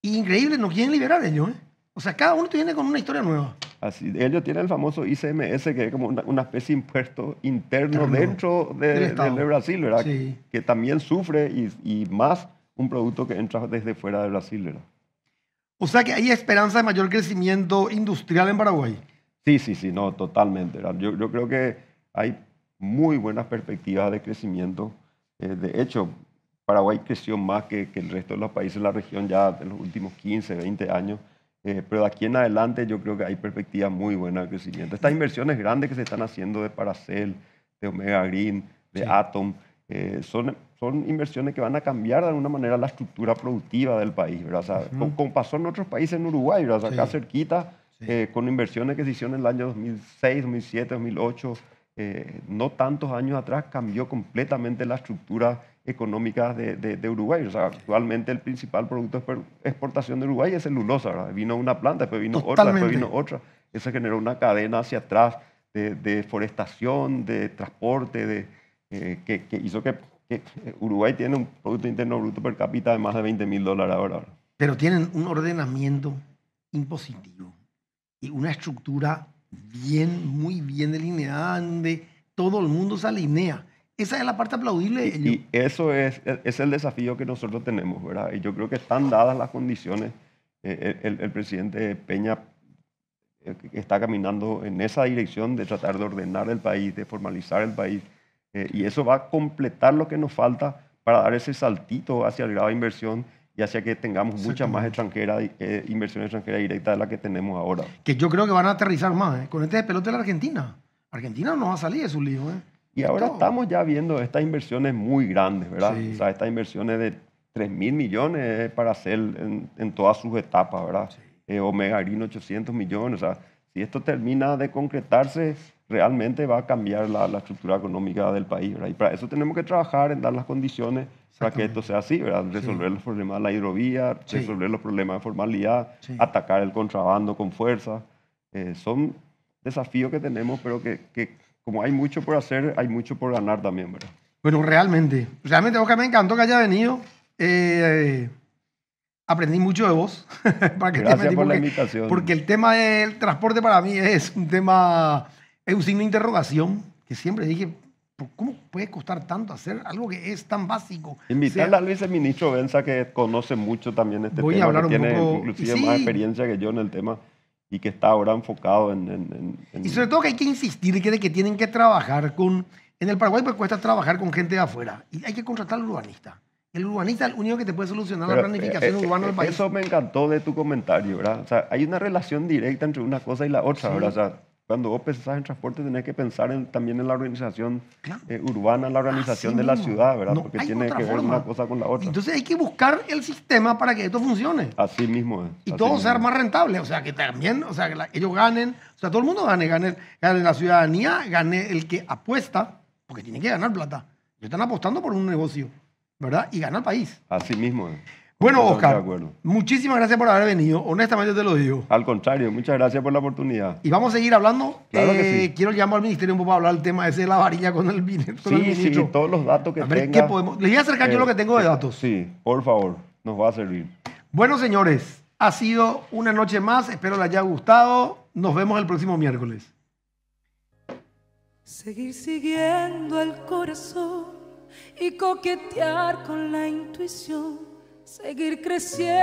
Increíble, no quieren liberar ellos, ¿eh? O sea, cada uno viene con una historia nueva. Así, ellos tienen el famoso ICMS, que es como una especie de impuesto interno dentro de Brasil, ¿verdad? Sí. Que también sufre y más un producto que entra desde fuera de Brasil, ¿verdad? O sea que hay esperanza de mayor crecimiento industrial en Paraguay. Sí, sí, sí, no, totalmente, ¿verdad? Yo creo que hay muy buenas perspectivas de crecimiento. De hecho, Paraguay creció más que el resto de los países de la región ya en los últimos 15, 20 años. Pero de aquí en adelante yo creo que hay perspectivas muy buenas de crecimiento. Estas inversiones grandes que se están haciendo de Paracel, de Omega Green, de Atom, son inversiones que van a cambiar de alguna manera la estructura productiva del país, ¿verdad? O sea, como pasó en otros países en Uruguay, ¿verdad? O sea, acá cerquita, con inversiones que se hicieron en el año 2006, 2007, 2008, no tantos años atrás, cambió completamente la estructura económica de Uruguay. O sea, actualmente el principal producto de exportación de Uruguay es celulosa, ¿verdad? Vino una planta, después vino otra, después vino otra. Eso generó una cadena hacia atrás de deforestación, de transporte, que hizo que Uruguay tiene un Producto Interno Bruto per cápita de más de $20.000 ahora. Pero tienen un ordenamiento impositivo y una estructura muy bien delineada, donde todo el mundo se alinea. Esa es la parte aplaudible de ellos. Y eso es el desafío que nosotros tenemos, ¿verdad? Y yo creo que están dadas las condiciones. El presidente Peña está caminando en esa dirección de tratar de ordenar el país, de formalizar el país. Y eso va a completar lo que nos falta para dar ese saltito hacia el grado de inversión y hacia que tengamos mucha más inversión extranjera directa de la que tenemos ahora. Que yo creo que van a aterrizar más, ¿eh? Con este pelote de la Argentina. Argentina no va a salir de su lío, ¿eh? Y ahora estamos ya viendo estas inversiones muy grandes, ¿verdad? Sí. O sea, estas inversiones de 3.000 millones para hacer en todas sus etapas, ¿verdad? Sí. Omega Green 800 millones. O sea, si esto termina de concretarse, realmente va a cambiar la estructura económica del país, ¿verdad? Y para eso tenemos que trabajar en dar las condiciones para que esto sea así, ¿verdad? Resolver los problemas de la hidrovía, resolver los problemas de formalidad, atacar el contrabando con fuerza. Son desafíos que tenemos, pero que como hay mucho por hacer, hay mucho por ganar también, ¿verdad? Bueno, realmente, Oscar, me encantó que haya venido. Aprendí mucho de vos. Gracias por la invitación. Porque el tema del transporte para mí es un tema, es un signo de interrogación, que siempre dije, ¿cómo puede costar tanto hacer algo que es tan básico? Invitarle al viceministro Benza, que conoce mucho también este voy tema, a hablar que un tiene poco, inclusive más experiencia que yo en el tema y que está ahora enfocado en... Y sobre todo que hay que insistir que tienen que trabajar con... En el Paraguay pues cuesta trabajar con gente de afuera y hay que contratar al urbanista. El urbanista es el único que te puede solucionar la planificación urbana del país. Eso me encantó de tu comentario, ¿verdad? O sea, hay una relación directa entre una cosa y la otra, ¿verdad? O sea, cuando vos pensás en transporte tenés que pensar también en la organización urbana, la organización de la ciudad, ¿verdad? No, porque tiene que ver una cosa con la otra. Entonces hay que buscar el sistema para que esto funcione. Así mismo es. Y todo sea más rentable, o sea, que también, o sea, que ellos ganen, o sea, todo el mundo gane la ciudadanía, gane el que apuesta, porque tiene que ganar plata. Ellos están apostando por un negocio, ¿verdad? Y gana el país. Así mismo es. Bueno, Oscar, muchísimas gracias por haber venido. Honestamente te lo digo. Al contrario, muchas gracias por la oportunidad. Y vamos a seguir hablando. Claro que sí. Quiero llamar al ministerio un poco para hablar del tema ese de la varilla con el ministro. Sí, todos los datos que tenga. ¿Qué podemos? Les voy a acercar yo lo que tengo de datos. Sí, por favor, nos va a servir. Bueno, señores, ha sido una noche más. Espero les haya gustado. Nos vemos el próximo miércoles. Seguir siguiendo el corazón y coquetear con la intuición, seguir creciendo.